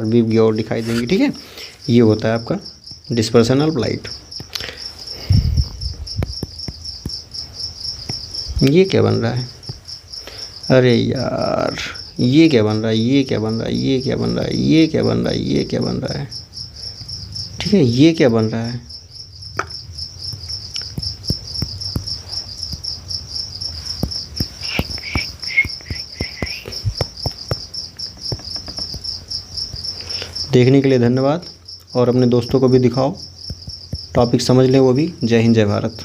A: विवग्योर दिखाई देंगी। ठीक है, ये होता है आपका डिस्पर्सन ऑफ लाइट। ये क्या बन रहा है, अरे यार ये क्या बन रहा है, ये क्या बन रहा है, ये क्या बन रहा है, ये क्या बन रहा है, ये क्या बन रहा है। ठीक है, ये क्या बन रहा है, देखने के लिए धन्यवाद और अपने दोस्तों को भी दिखाओ, टॉपिक समझ लें वो भी। जय हिंद, जय भारत।